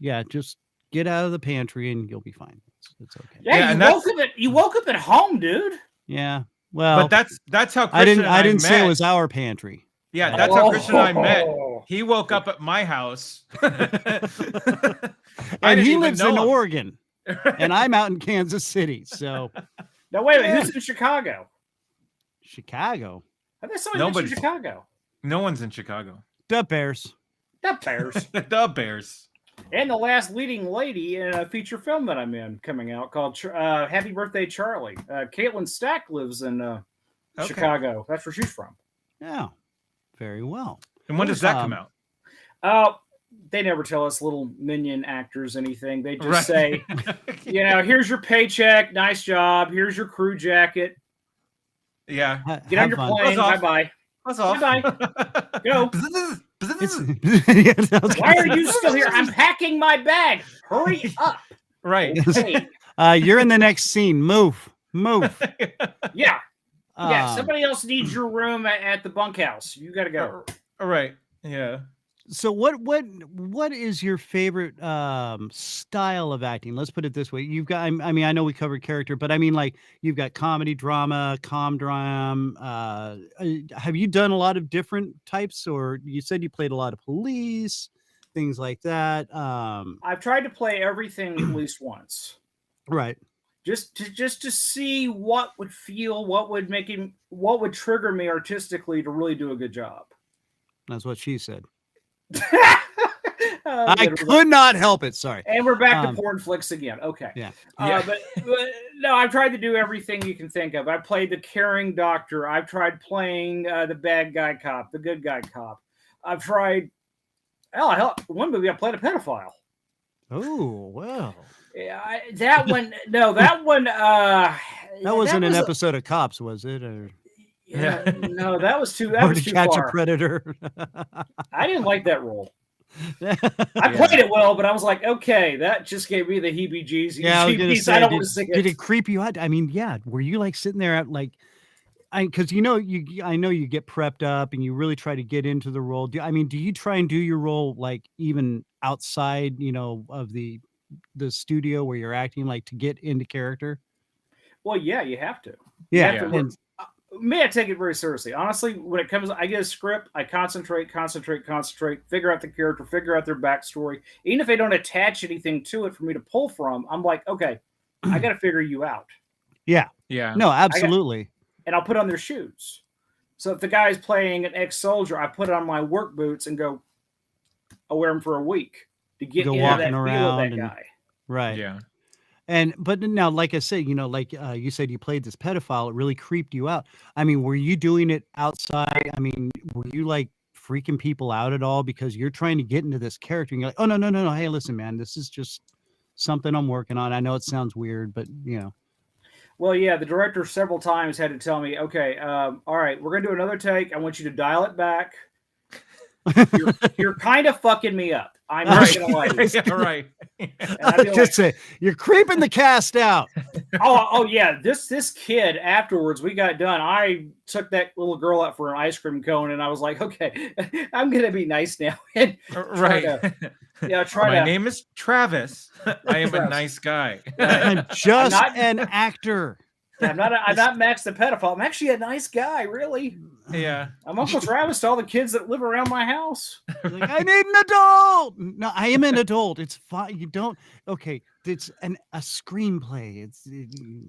Yeah, just get out of the pantry and you'll be fine. It's okay. Yeah, you woke up at home, dude. Yeah. Well, But that's how Kristian I didn't say it met. was our pantry. Yeah, that's how Kristian and I met. He woke up at my house. And he lives in Oregon. And I'm out in Kansas City. So now wait a minute, who's in Chicago? Chicago. I think somebody's in Chicago. No one's in Chicago. The Bears. The Bears. The Bears. And the last leading lady in a feature film that I'm in coming out called Happy Birthday, Charlie. Caitlin Stack lives in Chicago. That's where she's from. Yeah. Very well. And when does that come out? They never tell us little minion actors anything. They just say, here's your paycheck. Nice job. Here's your crew jacket. Yeah. Get on your plane. Bye-bye. Buzz off. Bye-bye. Go. Yeah, why are you still here? I'm packing my bag. Hurry up. Right. Okay. You're in the next scene. Move. Yeah. Somebody else needs your room at the bunkhouse. You got to go. All right. Yeah. So what is your favorite style of acting? Let's put it this way. You've got, I mean, I know we covered character, but I mean, like, you've got comedy, drama, drama. Have you done a lot of different types, or you said you played a lot of police, things like that? I've tried to play everything at least once. Right. Just to see what would trigger me artistically to really do a good job. That's what she said. I could not help it. Sorry. And we're back to porn flicks again. Okay. Yeah. But no, I've tried to do everything you can think of. I played the caring doctor. I've tried playing the bad guy cop, the good guy cop. I've tried. One movie I played a pedophile. Oh, wow. Yeah, that one. No, that one. That wasn't an episode of Cops, was it? Or yeah, no, that was too. That was too Catch far. A Predator. I didn't like that role. I played it well, but I was like, okay, that just gave me the heebie-jeebies. Yeah, I was gonna say, I don't want to sing it. Did it creep you out? I mean, yeah. Were you like sitting there at like, because I know you get prepped up and you really try to get into the role. Do you try and do your role like even outside, of the studio where you're acting, like to get into character? Well, yeah, you have to. Yeah. Me, I take it very seriously. Honestly, when it comes, I get a script, I concentrate, figure out the character, figure out their backstory. Even if they don't attach anything to it for me to pull from, I'm like, okay, I got to figure you out. Yeah. Yeah. No, absolutely. And I'll put on their shoes. So if the guy's playing an ex-soldier, I put on my work boots and go, I'll wear them for a week to get into that feel of that guy. Right. Yeah. But now, like I said, you said you played this pedophile. It really creeped you out. I mean, were you doing it outside? I mean, were you like freaking people out at all because you're trying to get into this character and you're like, oh, no. Hey, listen, man, this is just something I'm working on. I know it sounds weird, but Well, yeah, the director several times had to tell me, okay, all right, we're going to do another take. I want you to dial it back. You're kind of fucking me up. I'm not going to lie to you. Yeah, right. Just say, you're creeping the cast out. Oh yeah. This kid, afterwards, we got done. I took that little girl out for an ice cream cone, and I was like, okay, I'm going to be nice now. And right. My name is Travis. I am a nice guy. I'm just an actor. I'm not Max the pedophile. I'm actually a nice guy, really. Yeah. I'm Uncle Travis to all the kids that live around my house. Like, I need an adult. No, I am an adult. It's fine. You don't. Okay, it's a screenplay.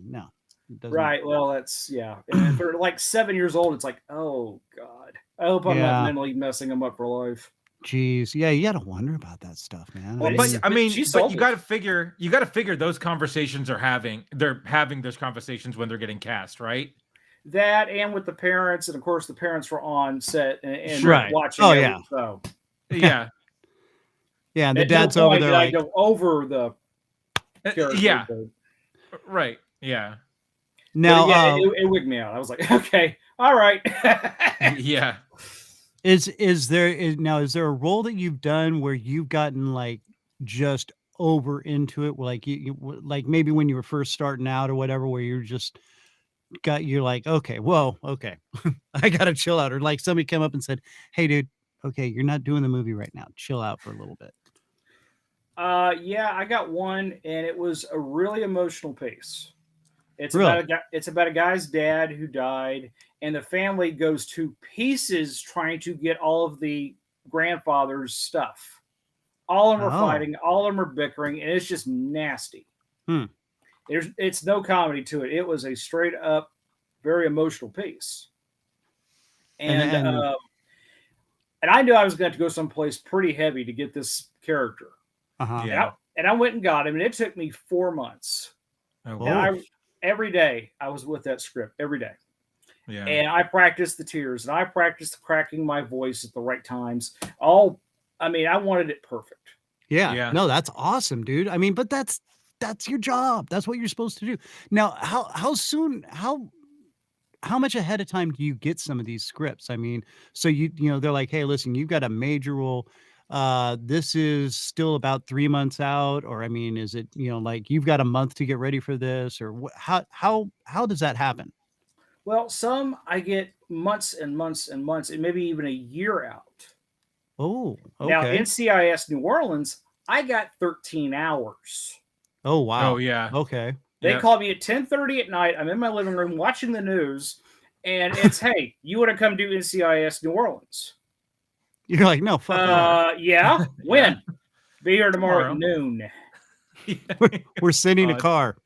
No. It doesn't. Right. Well, that's And for like 7 years old, it's like, oh God. I hope I'm not mentally messing them up for life. Jeez, yeah, you gotta wonder about that stuff, man. Well, but you gotta figure those conversations they're having those conversations when they're getting cast, right? That and with the parents, and of course the parents were on set and watching. Oh yeah. So yeah. Yeah, and the dad's over there like go over the yeah. Right. Yeah. Now it wigged me out. I was like, okay, all right. Yeah. Is there a role that you've done where you've gotten like just over into it, like like maybe when you were first starting out or whatever, where you're like, okay, whoa, okay, I gotta chill out, or like somebody came up and said, hey, dude, okay, you're not doing the movie right now, chill out for a little bit. Yeah, I got one, and it was a really emotional piece. It's about Really? a guy. It's about a guy's dad who died, and the family goes to pieces trying to get all of the grandfather's stuff. All of them are Oh. fighting. All of them are bickering, and it's just nasty. Hmm. It's no comedy to it. It was a straight up, very emotional piece, and and and and I knew I was going to go someplace pretty heavy to get this character. uh-huh. Yeah. And I went and got him, and it took me 4 months. Oh, And Oh. every day I was with that script every day. yeah. And I practiced the tears, and I practiced cracking my voice at the right times. I mean, I wanted it perfect. Yeah. Yeah. No, that's awesome, dude. I mean, but that's your job. That's what you're supposed to do. Now, how soon, how much ahead of time do you get some of these scripts? I mean, so they're like, hey, listen, you've got a major role. This is still about 3 months out, or I mean, is it, like you've got a month to get ready for this, or how does that happen? Well, some I get months and months and months, and maybe even a year out. Oh, Now, okay. NCIS New Orleans, I got 13 hours. Oh, wow. Oh, yeah. Okay. They Yep. called me at 10:30 at night. I'm in my living room watching the news, and it's, hey, you want to come do NCIS New Orleans? You're like, no, fuck no. Yeah. When? Be here tomorrow at Tomorrow. noon. We're sending a Uh, car.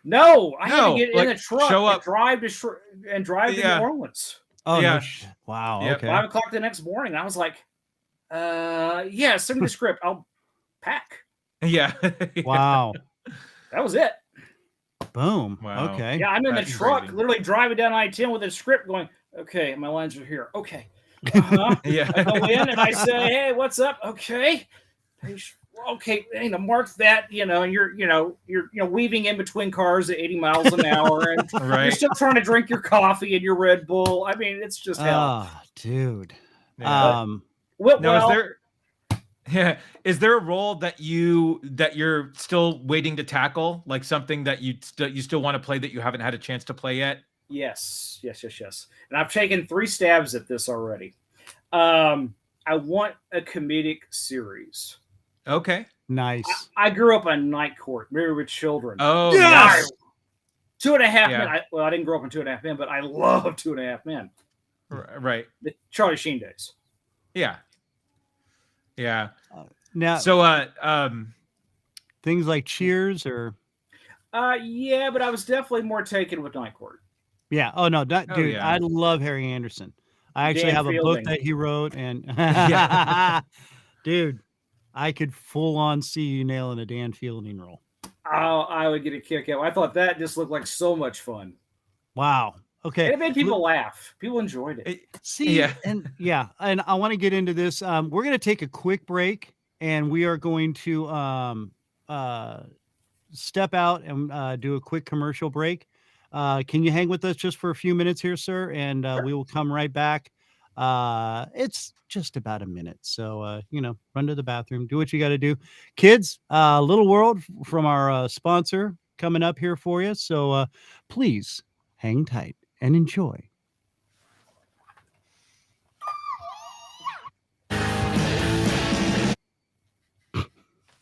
No, I had No, to get in like, the truck show and up. drive to Yeah. New Orleans. Oh, no Yeah. wow. Yep. Okay. 5 o'clock the next morning. I was like, yeah, send me the script. I'll pack. Yeah. Wow. That was it. Boom. Wow. Okay. Yeah, I'm in the That's truck, crazy. literally driving down I-10 with a script going, okay, my lines are here. Okay. Uh-huh. Yeah. I go in and I say, hey, what's up? Okay. Okay, mark that, and you're weaving in between cars at 80 miles an hour, and you're Right. still trying to drink your coffee and your Red Bull. I mean, it's just hell. Ah, dude. Yeah. Well, Now, is there a role that you're still waiting to tackle, like something that you still want to play that you haven't had a chance to play yet? yes. And I've taken 3 stabs at this already. I want a comedic series. Okay. Nice. I grew up on Night Court, Married with Children. Oh, Yes! 2.5 Yeah. Men. I didn't grow up on 2.5 Men, but I love 2.5 Men. Right. The Charlie Sheen days. Yeah. Yeah. Now, So, things like Cheers or Yeah, but I was definitely more taken with Night Court. yeah. Oh no, Oh, dude, yeah. I love Harry Anderson. I actually Dan have a book Fielding. that he wrote, and Yeah. dude, I could full on see you nailing a Dan Fielding role. Oh, I would get a kick out. I thought that just looked like so much fun. Wow. Okay. And it made people laugh. People enjoyed it. See, Yeah. and I want to get into this. We're going to take a quick break, and we are going to step out and do a quick commercial break. Can you hang with us just for a few minutes here, sir? And we will come right back. It's just about a minute, so run to the bathroom, do what you got to do, kids. Little World from our sponsor coming up here for you, so please hang tight and enjoy.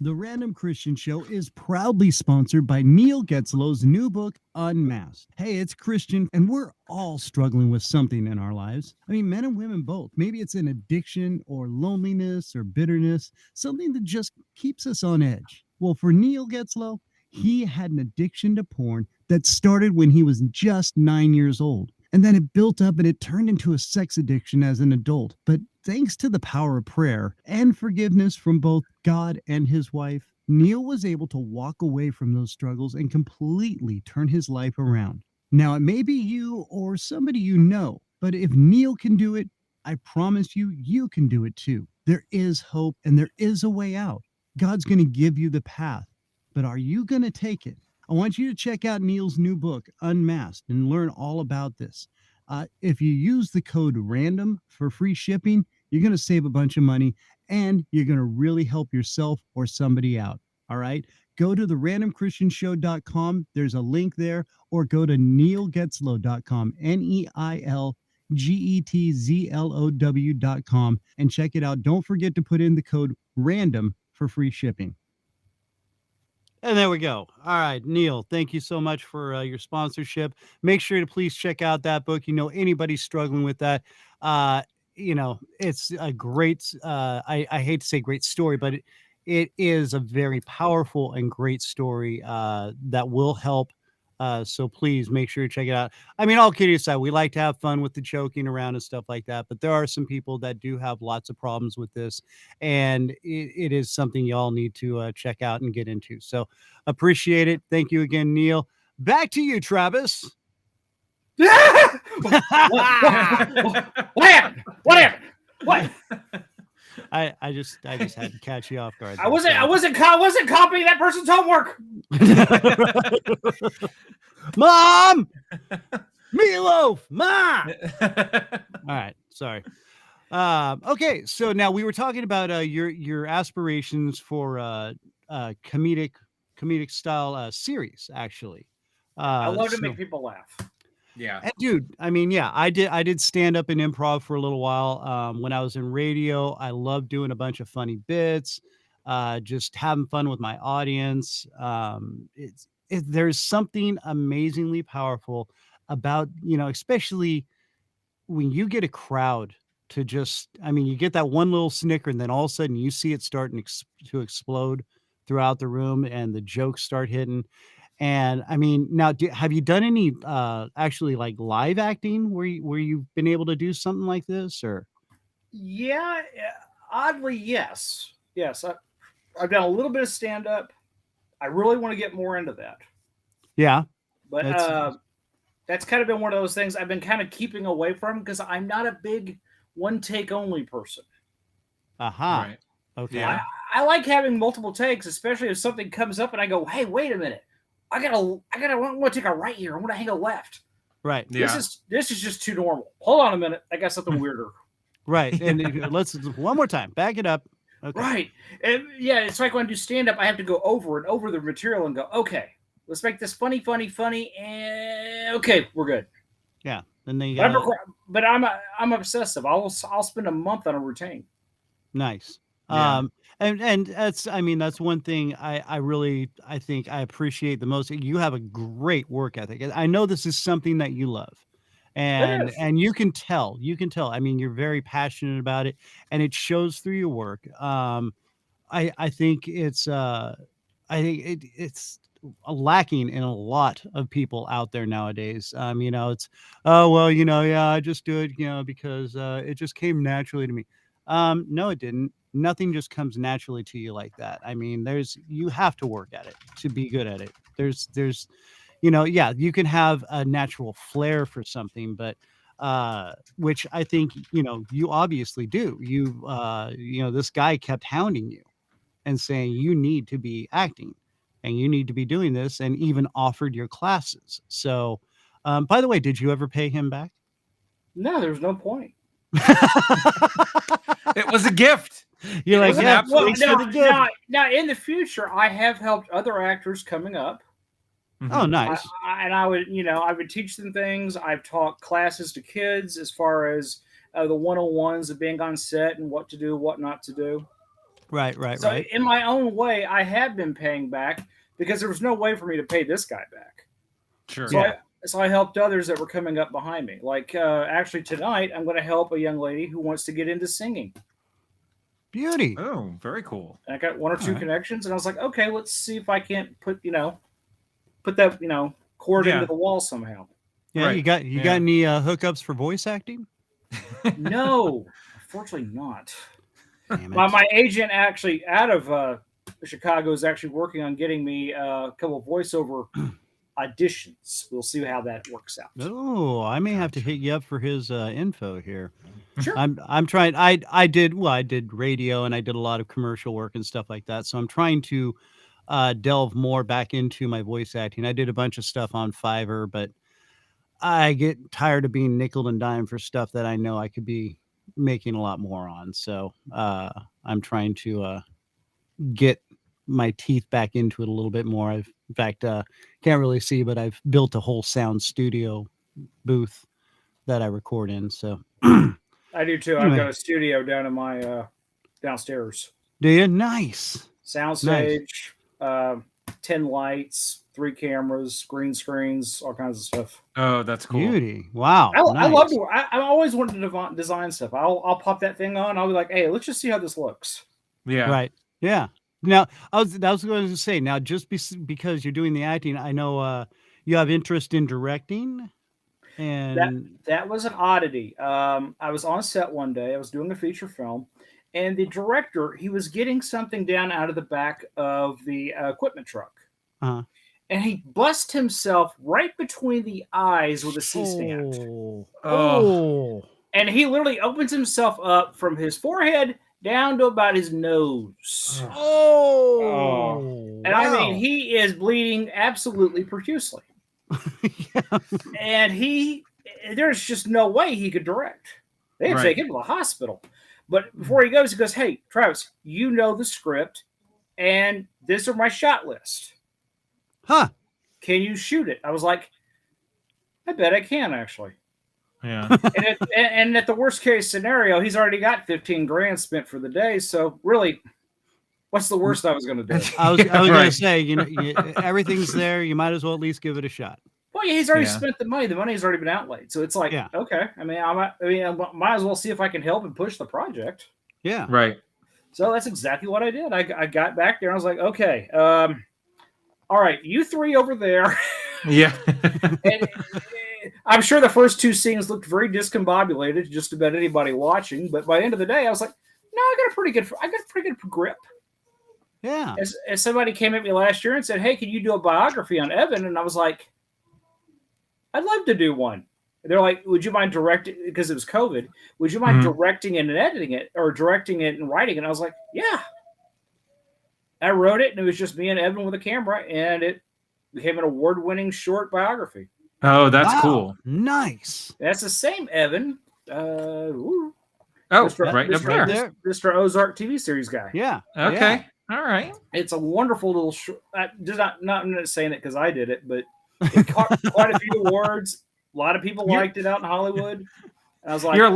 The Random Christian Show is proudly sponsored by Neil Getzlow's new book, Unmasked. Hey, it's Christian, and we're all struggling with something in our lives. I mean, men and women both. Maybe it's an addiction or loneliness or bitterness, something that just keeps us on edge. Well, for Neil Getzlow, he had an addiction to porn that started when he was just 9 years old. And then it built up and it turned into a sex addiction as an adult. But thanks to the power of prayer and forgiveness from both God and his wife, Neil was able to walk away from those struggles and completely turn his life around. Now, it may be you or somebody you know, but if Neil can do it, I promise you, you can do it too. There is hope and there is a way out. God's going to give you the path, but are you going to take it? I want you to check out Neil's new book, Unmasked, and learn all about this. If you use the code RANDOM for free shipping, you're going to save a bunch of money and you're going to really help yourself or somebody out. All right. Go to the randomchristianshow.com. There's a link there, or go to neilgetzlow.com, neilgetzlow.com, and check it out. Don't forget to put in the code RANDOM for free shipping. And there we go. All right, Neil, thank you so much for your sponsorship. Make sure to please check out that book. Anybody struggling with that, it's a great, I hate to say great story, but it is a very powerful and great story that will help. So please make sure to check it out. I mean, all kidding aside, we like to have fun with the joking around and stuff like that, but there are some people that do have lots of problems with this, and it is something y'all need to check out and get into. So appreciate it. Thank you again, Neil. Back to you, Travis. What happened? What? I just had to catch you off guard. I wasn't copying that person's homework. Mom, meatloaf, Ma. All right, sorry. Okay, so now we were talking about your aspirations for comedic style series. Actually, I love to make people laugh. Yeah. And dude, I mean, yeah, I did stand up and improv for a little while. When I was in radio, I loved doing a bunch of funny bits, just having fun with my audience. There's something amazingly powerful about, especially when you get a crowd to just, I mean, you get that one little snicker and then all of a sudden you see it starting to explode throughout the room and the jokes start hitting. And I mean, now, have you done any actually like live acting where you've been able to do something like this, or? Yeah, oddly, yes. I've done a little bit of stand up. I really want to get more into that. Yeah, but that's kind of been one of those things I've been kind of keeping away from because I'm not a big one take only person. Aha. Right. Okay. Yeah. I like having multiple takes, especially if something comes up and I go, "Hey, wait a minute! I want to take a right here. I want to hang a left." Right. Yeah. This is just too normal. Hold on a minute. I got something weirder. Right. And let's one more time. Back it up. Okay. Right. And yeah, it's like when I do stand up, I have to go over and over the material and go, okay, let's make this funny. And okay, we're good. Yeah. And then you got. But I'm obsessive. I'll spend a month on a routine. Nice. Yeah. And that's, I mean, that's one thing I think I appreciate the most. You have a great work ethic. I know this is something that you love. And you can tell. I mean, you're very passionate about it, and it shows through your work. I think it's it's lacking in a lot of people out there nowadays. It's I just do it, because it just came naturally to me. No, it didn't. Nothing just comes naturally to you like that. I mean, you have to work at it to be good at it. There's you can have a natural flair for something, but which I think, you obviously do. This guy kept hounding you and saying you need to be acting and you need to be doing this, and even offered your classes. So, by the way, did you ever pay him back? No, there's no point. It was a gift. You're like, yeah, thanks for the gift. Now, in the future, I have helped other actors coming up. Oh, nice. I would teach them things. I've taught classes to kids as far as the one-on-ones of being on set and what to do, what not to do. Right. So in my own way, I have been paying back because there was no way for me to pay this guy back. Sure. So I helped others that were coming up behind me. Like actually tonight, I'm going to help a young lady who wants to get into singing. Beauty. Oh, very cool. And I got one or two connections, and I was like, okay, let's see if I can't put that cord into the wall somehow. Yeah, right. You got any hookups for voice acting? No, unfortunately not. Damn it. My agent actually out of Chicago is actually working on getting me a couple of voiceover auditions. We'll see how that works out. Oh, I may have to hit you up for his info here. Sure. I'm trying. I did radio and I did a lot of commercial work and stuff like that. So I'm trying to delve more back into my voice acting. I did a bunch of stuff on Fiverr, but I get tired of being nickel and dime for stuff that I know I could be making a lot more on. So I'm trying to get my teeth back into it a little bit more. In fact, can't really see, but I've built a whole sound studio booth that I record in. So I do too. I've got anyway, a studio down in my downstairs. do you? Nice. Soundstage, 10 lights, 3 cameras, green screens, all kinds of stuff. Oh, that's cool. Beauty. Wow. I love nice. to. I always wanted to design stuff. I'll pop that thing on. I'll be like, hey, let's just see how this looks. Yeah. Right. Yeah. Now, I was going to say, now, just because you're doing the acting, I know you have interest in directing. And That was an oddity. I was on set one day. I was doing a feature film, and the director, he was getting something down out of the back of the equipment truck, uh, and he bust himself right between the eyes with a C-stand. Oh. And he literally opens himself up from his forehead down to about his nose. Oh. And I mean, he is bleeding absolutely profusely. Yeah. And there's just no way he could direct. They had to take him to the hospital. But before he goes, hey, Travis, you know the script, and these are my shot list. Huh. Can you shoot it? I was like, I bet I can, actually. Yeah. and at the worst case scenario, he's already got 15 grand spent for the day. So really, what's the worst I was going to do? I was going to say, everything's there. You might as well at least give it a shot. Well, yeah, he's already spent the money. The money's already been outlaid. So it's like, okay. I might as well see if I can help and push the project. Yeah. Right. So that's exactly what I did. I got back there. I was like, okay, all right, you 3 over there. Yeah. And I'm sure the first 2 scenes looked very discombobulated to just about anybody watching. But by the end of the day, I was like, no, I got a pretty good grip. Yeah. As somebody came at me last year and said, hey, can you do a biography on Evan? And I was like, I'd love to do one. They're like, would you mind directing, because it was COVID, would you mind directing it and editing it, or directing it and writing it? And I was like, yeah. I wrote it, and it was just me and Evan with a camera, and it became an award-winning short biography. Oh, that's cool. Nice. That's the same Evan. Mr. right up there. Mr. Ozark TV series guy. Yeah. Okay. Yeah. All right. It's a wonderful little I'm not saying it because I did it, but it caught quite a few awards. A lot of people liked it out in Hollywood. And I was like, you're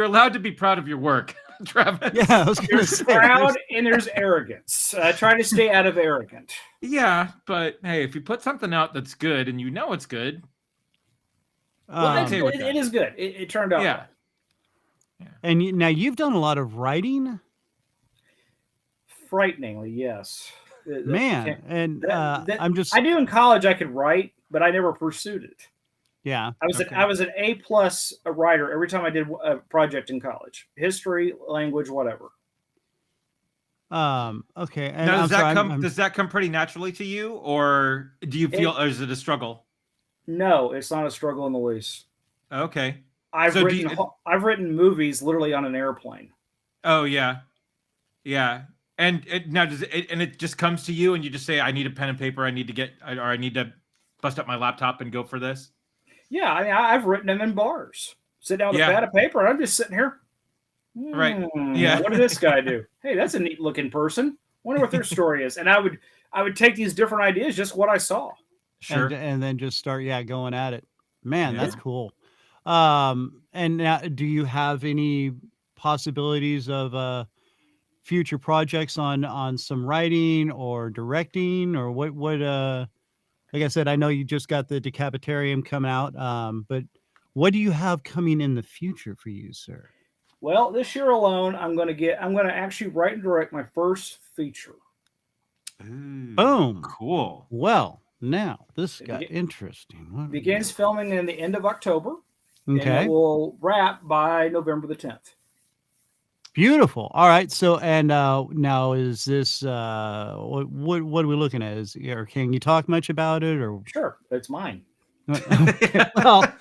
allowed to be proud of your work, Travis. Yeah, I was going to say, proud and there's arrogance. I try to stay out of arrogant. Yeah, but hey, if you put something out that's good and you know it's good, it is good. It turned out. Yeah. And now you've done a lot of writing. Frighteningly, yes. Man, I knew in college I could write, but I never pursued it. Yeah. I was an A+ writer every time I did a project in college. History, language, whatever. Okay. And now, does that come pretty naturally to you, or do you feel, or is it a struggle? No, it's not a struggle in the least. Okay. I've written movies literally on an airplane. Oh yeah. Yeah. And now it just comes to you and you just say, I need a pen and paper. I need to bust up my laptop and go for this. Yeah. I mean, I've written them in bars. Sit down with a pad of paper. And I'm just sitting here. Right. Yeah. What did this guy do? Hey, that's a neat looking person. Wonder what their story is. And I would take these different ideas, just what I saw. Sure. And then just start, going at it. Man, that's cool. And now, do you have any possibilities of future projects on some writing or directing, or what like I said, I know you just got the Decapitarium coming out, but what do you have coming in the future for you, sir? Well, this year alone, I'm going to actually write and direct my first feature. Ooh, boom. Cool. Well, now this got interesting. Begins filming in the end of October. Okay. And it will wrap by November the 10th. Beautiful. All right. So, and now is this what are we looking at? Or can you talk much about it? Or sure, it's mine. Well,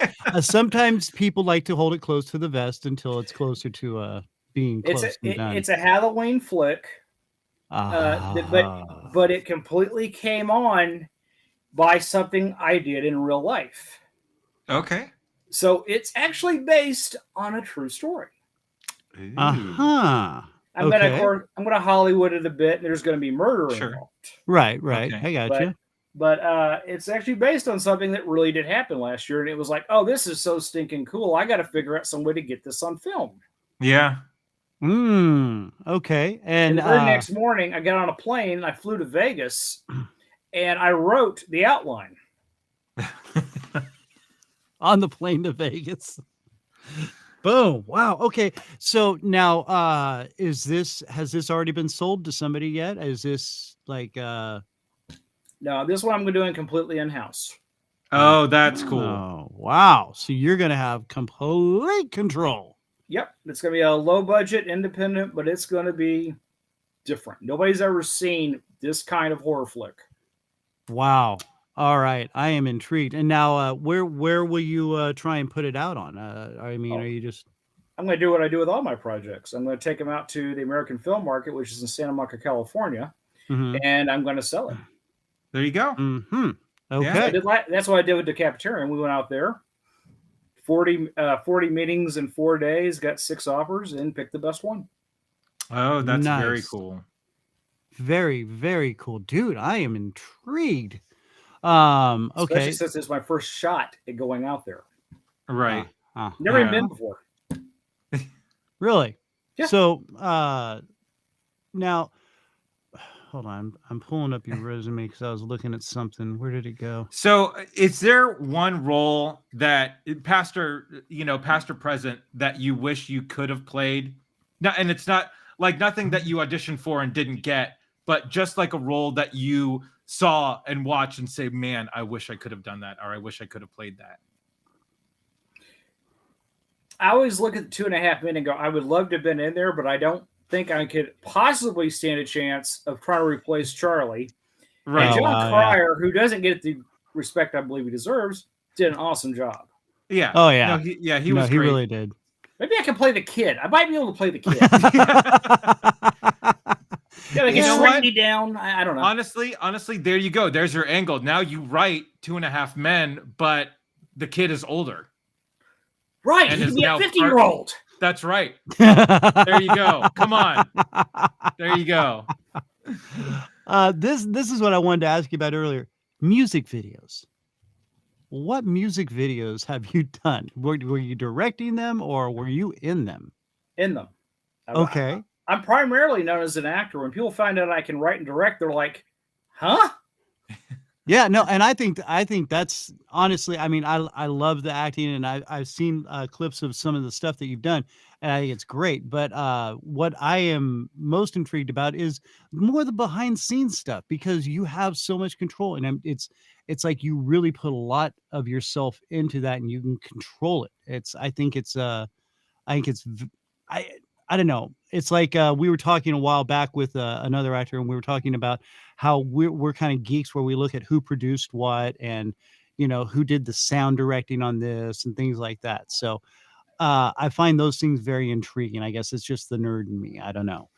sometimes people like to hold it close to the vest until it's closer to being close. It's a Halloween flick, but it completely came on by something I did in real life. Okay. So it's actually based on a true story. Uh-huh. I'm gonna Hollywood it a bit, and there's gonna be murder involved. Right. Okay. I got you. But it's actually based on something that really did happen last year, and it was like, oh, this is so stinking cool. I got to figure out some way to get this on film. Yeah. Okay. And the very next morning, I got on a plane, I flew to Vegas, and I wrote the outline. On the plane to Vegas. Boom. Wow. Okay. So now has this already been sold to somebody yet? Is this like No, this one I'm doing completely in-house. Oh, that's cool. Oh, wow. So you're going to have complete control. Yep. It's going to be a low budget, independent, but it's going to be different. Nobody's ever seen this kind of horror flick. Wow. All right. I am intrigued. And now where will you try and put it out on? Are you just... I'm going to do what I do with all my projects. I'm going to take them out to the American Film Market, which is in Santa Monica, California, and I'm going to sell it. There you go. Okay. Yeah, that's what I did with Decapitarian. We went out there, 40 meetings in 4 days, got 6 offers, and picked the best one. Oh, that's nice. Very cool. Very, very cool. Dude, I am intrigued. Okay. Especially since it's my first shot at going out there. Right. Never even been before. Really? Yeah. So now hold on. I'm pulling up your resume because I was looking at something. Where did it go? So is there one role that pastor present that you wish you could have played? No, and it's not like nothing that you auditioned for and didn't get, but just like a role that you saw and watched and say, man, I wish I could have done that, or I wish I could have played that. I always look at the 2.5 Men and go, I would love to have been in there, but I don't think I could possibly stand a chance of trying to replace Charlie. Right. And John Cryer, who doesn't get the respect I believe he deserves, did an awesome job. Yeah. Oh, yeah. No, he was great. He really did. Maybe I can play the kid. I might be able to play the kid. They can shrink me down. I don't know. Honestly, there you go. There's your angle. Now you write 2.5 Men, but the kid is older. Right. He's a 50-year-old. That's right. There you go. Come on. There you go. This is what I wanted to ask you about earlier. Music videos. What music videos have you done? Were you directing them or were you in them? In them. Okay. I'm primarily known as an actor. When people find out I can write and direct, they're like, huh? Yeah, no, and I think that's honestly, I mean, I love the acting, and I've seen clips of some of the stuff that you've done, and I think it's great. But what I am most intrigued about is more the behind scenes stuff, because you have so much control, and it's like you really put a lot of yourself into that, and you can control it. I don't know. It's like we were talking a while back with another actor, and we were talking about how we're kind of geeks where we look at who produced what and, who did the sound directing on this and things like that. So I find those things very intriguing. I guess it's just the nerd in me. I don't know.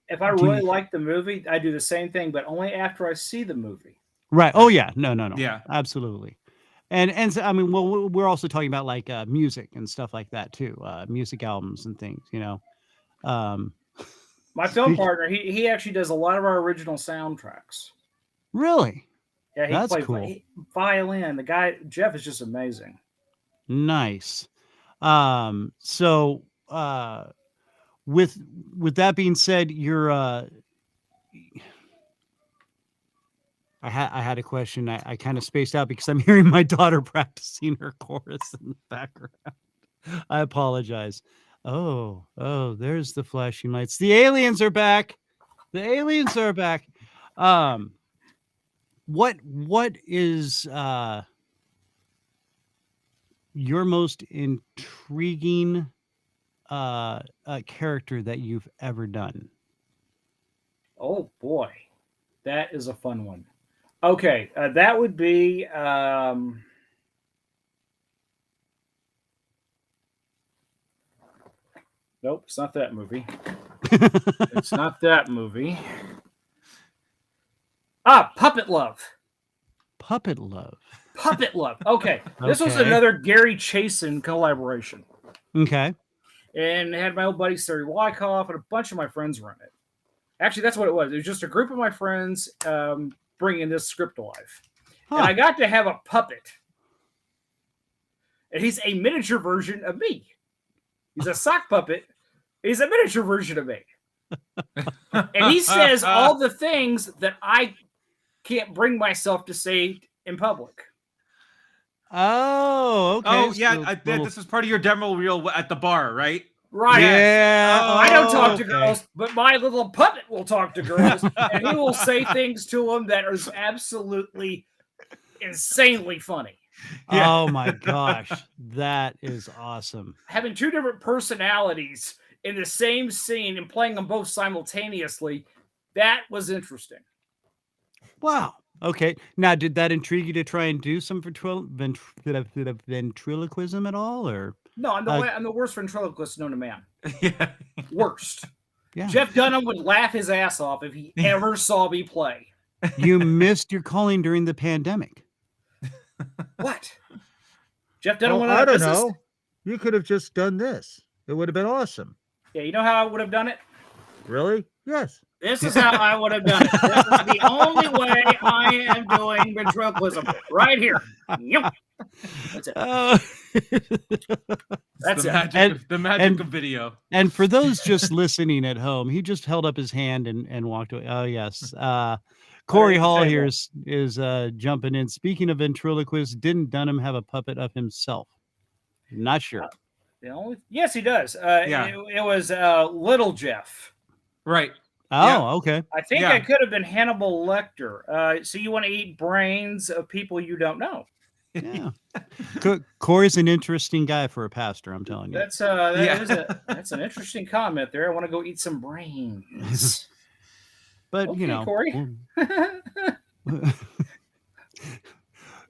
If I really like the movie, I do the same thing, but only after I see the movie. Right. Oh, yeah. No. Yeah, absolutely. And so, I mean, well, we're also talking about like music and stuff like that too, music albums and things, My film partner, he actually does a lot of our original soundtracks. Really? Yeah, that's plays cool. Violin. The guy Jeff is just amazing. Nice. So with that being said, you're I had a question. I kind of spaced out because I'm hearing my daughter practicing her chorus in the background. I apologize. Oh, there's the flashing lights. The aliens are back. What is your most intriguing character that you've ever done? Oh boy, that is a fun one. Okay, that would be nope, it's not that movie. It's not that movie. Puppet Love. Puppet Love. Okay. This was another Gary Chasin collaboration. Okay. and had my old buddy Sari Wyckoff and a bunch of my friends run it. Actually, that's what it was. It was just a group of my friends bringing this script to life. Huh. And I got to have a puppet. And he's a miniature version of me. He's a sock puppet. He's a miniature version of me. And he says all the things that I can't bring myself to say in public. Oh, okay. Oh, yeah. This is part of your demo reel at the bar, right? Right. Yeah. I don't talk to girls, but my little puppet will talk to girls. And he will say things to them that are absolutely insanely funny. Yeah. Oh my gosh. That is awesome. Having two different personalities in the same scene and playing them both simultaneously, that was interesting. Wow. Okay. Now, did that intrigue you to try and do some ventriloquism at all, or? No, I'm the worst ventriloquist known to man. Yeah. Worst. Yeah. Jeff Dunham would laugh his ass off if he ever saw me play. You missed your calling during the pandemic. What? Jeff Dunham went I out of don't business? know. You could have just done this. It would have been awesome. Yeah, you know how I would have done it? Really? Yes. This is how I would have done it. This is the only way I am doing ventriloquism. Right here. Yep. That's it. That's the magic of video. And for those just listening at home, he just held up his hand and walked away. Oh, yes. Corey Hall here is jumping in. Speaking of ventriloquists, didn't Dunham have a puppet of himself? Not sure. Yes, he does. It was Little Jeff. Right. Oh, okay. I think I could have been Hannibal Lecter. So you want to eat brains of people you don't know? Yeah. Corey's an interesting guy for a pastor, I'm telling you. That's that's an interesting comment there. I want to go eat some brains. But okay, you know, Corey.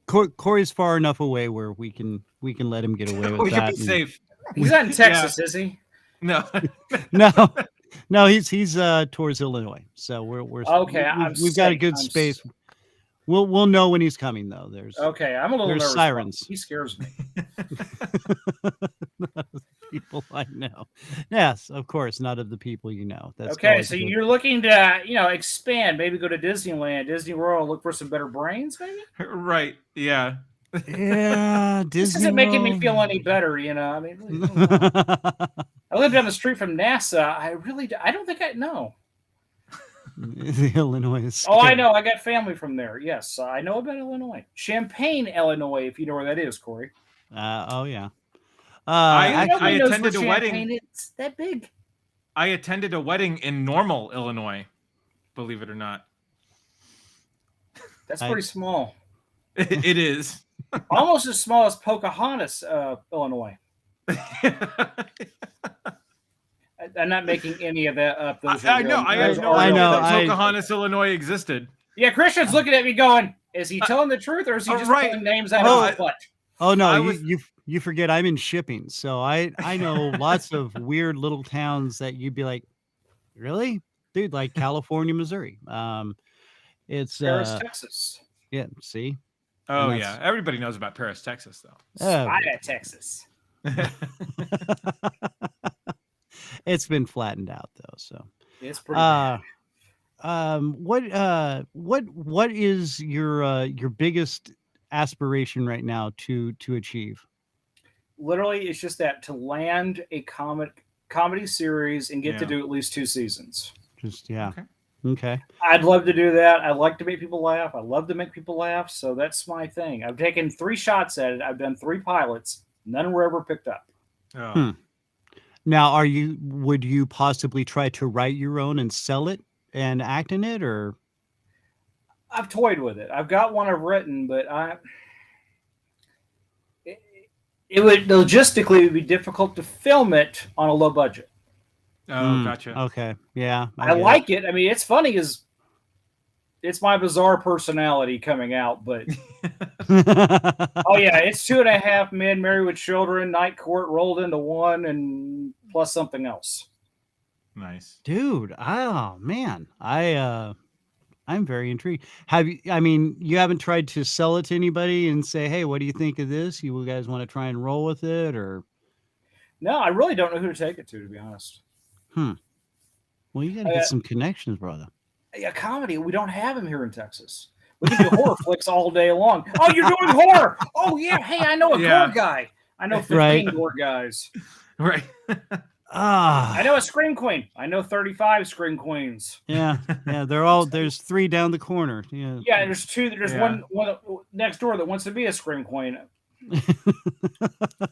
Corey's far enough away where we can let him get away with we that. Can be safe. He's not in Texas, is he? No. No, he's towards Illinois. So we're okay. We've got a good space. We'll know when he's coming though. I'm a little nervous. Sirens. He scares me. People I know. Yes, of course, not of the people you know. That's okay. So you're looking to expand, maybe go to Disneyland, Disney World, look for some better brains, maybe. Right. Yeah. Yeah. This isn't making me feel any better. I mean, I live down the street from NASA. I don't think I know. The Illinois is I know. I got family from there. Yes, I know about Illinois. Champaign, Illinois, if you know where that is, Corey. Oh, yeah. I attended a wedding. It's that big. I attended a wedding in Normal, Illinois. Believe it or not. That's pretty small. It is. Almost as small as Pocahontas, Illinois. I'm not making any of that up. I know. I had no idea that Pocahontas, Illinois existed. Yeah, Christian's looking at me going, is he telling the truth or is he just pulling names out of his butt? Oh, no, you forget I'm in shipping. So I know lots of weird little towns that you'd be like, really? Dude, like California, Missouri. It's Paris, Texas. Yeah, see? Oh, yeah. Everybody knows about Paris, Texas, though. I got Texas. It's been flattened out though, so it's pretty bad. What is your biggest aspiration right now to achieve? Literally, it's just that to land a comedy series and get to do at least 2 seasons. Just okay. I'd love to do that. I like to make people laugh. I love to make people laugh, so that's my thing. I've taken 3 shots at it. I've done 3 pilots. None were ever picked up. Oh. Now, would you possibly try to write your own and sell it and act in it, or? I've toyed with it. I've got one I've written, but it would logistically be difficult to film it on a low budget. Oh, gotcha. Okay, yeah. I like it. I mean, it's funny because it's my bizarre personality coming out, but oh yeah, it's 2.5 men married with children, night court rolled into one, and plus something else. Nice, dude. Oh man, I'm very intrigued. You haven't tried to sell it to anybody and say, hey, what do you think of this? You guys want to try and roll with it, or? No, I really don't know who to take it to be honest. Well, you got to get some connections, brother. A comedy, we don't have them here in Texas. We can do horror flicks all day long. Oh, you're doing horror. Oh, yeah. Hey, I know a gore guy. I know 15 gore guys. Right. I know a scream queen. I know 35 scream queens. Yeah. There's 3 down the corner. Yeah. Yeah, there's 2. There's one next door that wants to be a scream queen.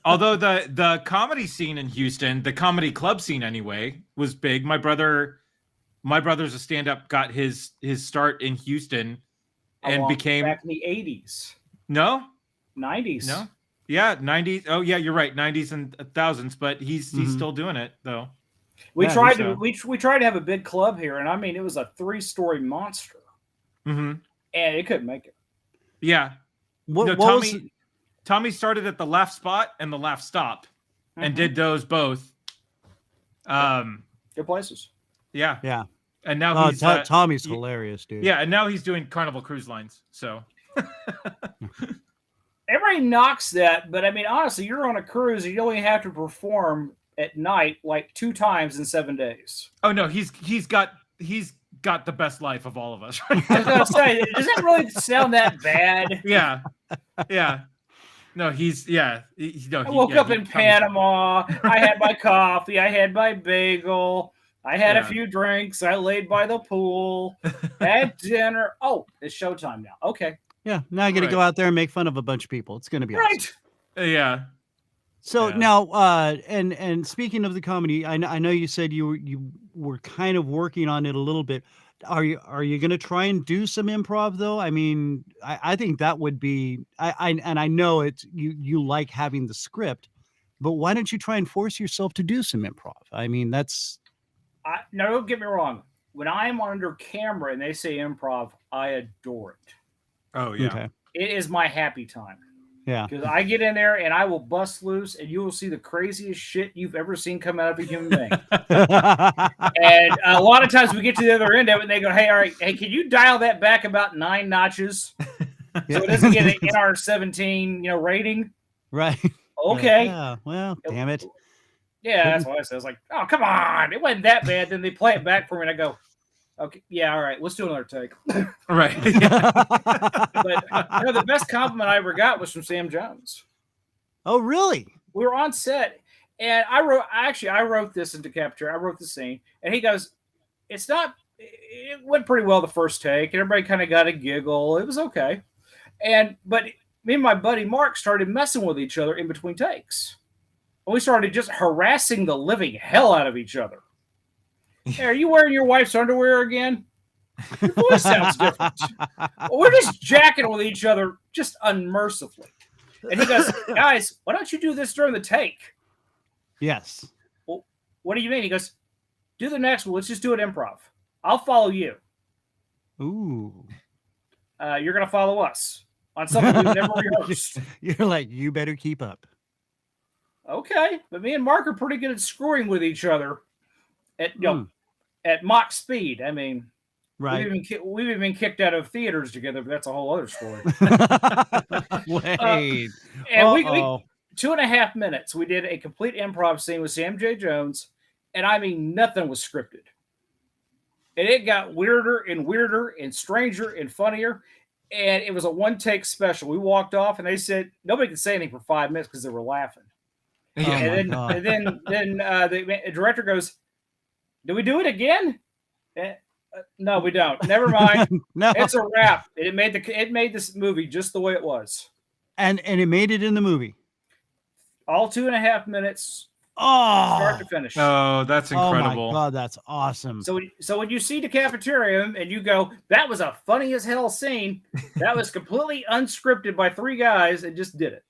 Although the comedy scene in Houston, the comedy club scene anyway, was big. My brother's a stand-up, got his start in Houston and became back in the 80s. No? 90s. No? Yeah, 90s. Oh yeah, you're right. 90s and thousands, but he's still doing it though. We tried to have a big club here, and I mean it was a 3-story monster. And it couldn't make it. Yeah. Tommy started at the Laugh Spot and the Laugh Stop and did those both. Good places. Yeah. Yeah. And now he's Tommy's hilarious, dude. Yeah, and now he's doing Carnival Cruise Lines. So everybody knocks that, but I mean honestly, you're on a cruise and you only have to perform at night like 2 times in 7 days. Oh no, he's got the best life of all of us. I was gonna say, does that really sound that bad? Yeah. No, I woke up in Panama. I had my coffee. I had my bagel. I had a few drinks. I laid by the pool. Had dinner. Oh, it's showtime now. Okay. Yeah. Now I got to go out there and make fun of a bunch of people. It's going to be awesome. Yeah. So now, and speaking of the comedy, I know you said you were kind of working on it a little bit. Are you going to try and do some improv though? I mean, I think that would be, I know it's you like having the script, but why don't you try and force yourself to do some improv? I mean, no, don't get me wrong. When I am under camera and they say improv, I adore it. Oh yeah. Okay. It is my happy time. Yeah. Because I get in there and I will bust loose and you will see the craziest shit you've ever seen come out of a human being. And a lot of times we get to the other end of it and they go, hey, all right, hey, can you dial that back about 9 notches? So it doesn't get an NR-17, rating. Right. Okay. Yeah. Well, damn it. Yeah, that's what I said. I was like, oh, come on. It wasn't that bad. Then they play it back for me and I go, okay, yeah, all right, let's do another take. Right. But the best compliment I ever got was from Sam Jones. Oh, really? We were on set, and I wrote this into Capture. I wrote the scene, and he goes, it went pretty well the first take, and everybody kind of got a giggle. It was okay. But me and my buddy Mark started messing with each other in between takes. And we started just harassing the living hell out of each other. Hey, are you wearing your wife's underwear again? Your voice sounds different. We're just jacking with each other just unmercifully. And he goes, guys, why don't you do this during the take? Yes. Well, what do you mean? He goes, do the next one. Let's just do it improv. I'll follow you. Ooh. You're going to follow us on something we've never rehearsed. You're like, you better keep up. Okay. But me and Mark are pretty good at screwing with each other at mock speed. I mean, right. We've even been kicked out of theaters together, but that's a whole other story. Wait. And we 2.5 minutes. We did a complete improv scene with Sam J. Jones, and I mean, nothing was scripted. And it got weirder and weirder and stranger and funnier. And it was a 1-take special. We walked off, and they said nobody could say anything for 5 minutes because they were laughing. Oh and then the director goes, do we do it again? No, we don't. Never mind. No. It's a wrap. It made this movie just the way it was. And it made it in the movie. All 2.5 minutes. Oh, Start to finish. Oh, that's incredible. Oh my God, that's awesome. So when you see Decapitarium and you go, that was a funny as hell scene, that was completely unscripted by 3 guys and just did it.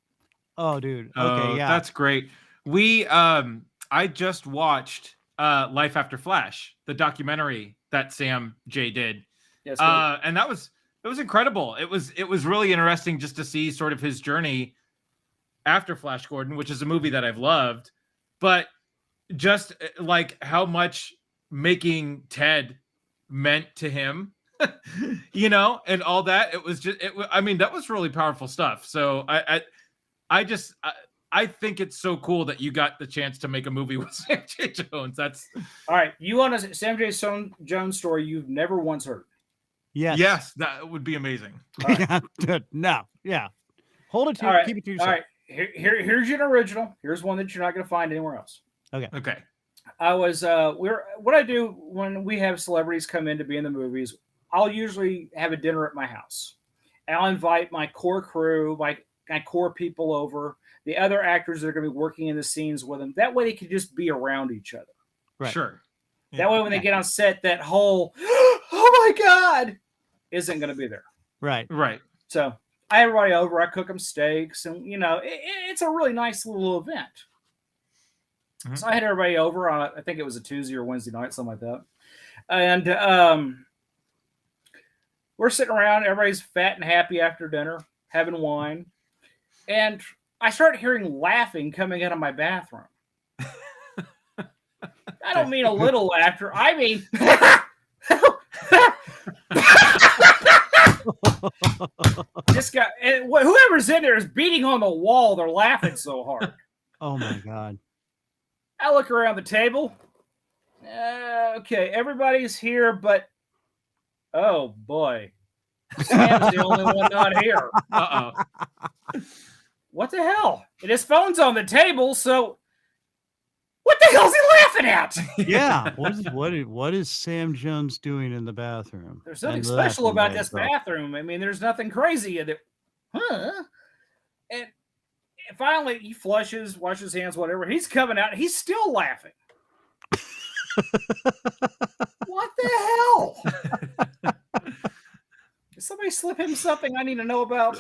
Oh, dude. Okay, yeah. That's great. I just watched Life After Flash, the documentary that Sam J did. Yes, and it was incredible. It was really interesting just to see sort of his journey after Flash Gordon, which is a movie that I've loved, but just like how much making Ted meant to him, and all that. It was just, that was really powerful stuff. So I I think it's so cool that you got the chance to make a movie with Sam J. Jones. That's All right. You want a Sam J. Jones story you've never once heard? yes, that would be amazing. Yeah, no, yeah. Hold it to All right. keep it to All yourself. right. Here's your original. Here's one that you're not going to find anywhere else. Okay. I was what I do when we have celebrities come in to be in the movies, I'll usually have a dinner at my house. I'll invite my core crew, my core people over, the other actors that are going to be working in the scenes with them. That way they can just be around each other. Right. Sure. That way when they get on set, that whole oh my God isn't going to be there. Right. Right. So I have everybody over, I cook them steaks, and it's a really nice little event. Mm-hmm. So I had everybody over on, I think it was a Tuesday or Wednesday night, something like that. And we're sitting around, everybody's fat and happy after dinner, having wine. And I start hearing laughing coming out of my bathroom. I don't mean a little laughter. I mean, this guy, whoever's in there is beating on the wall. They're laughing so hard. Oh my God. I look around the table. Okay, everybody's here, but oh boy, Sam's the only one not here. What the hell? And his phone's on the table, so what the hell's he laughing at? Yeah, what is Sam Jones doing in the bathroom? There's nothing special about this bathroom. I mean, there's nothing crazy in it. Huh? And finally, he flushes, washes his hands, whatever. He's coming out. He's still laughing. What the hell? Did somebody slip him something I need to know about?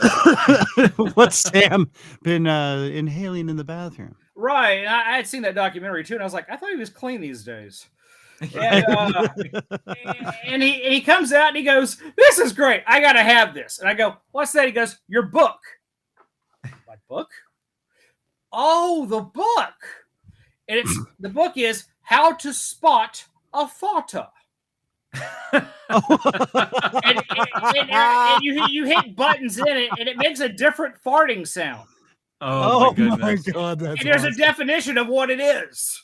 What's Sam been inhaling in the bathroom? Right. And I had seen that documentary too, and I was like, I thought he was clean these days. And, and he comes out and he goes, "This is great. I got to have this." And I go, "What's that?" He goes, "Your book." My book? Oh, the book. And the book is How to Spot a Farter. and you hit buttons in it, and it makes a different farting sound. Oh my God! And there's a definition of what it is.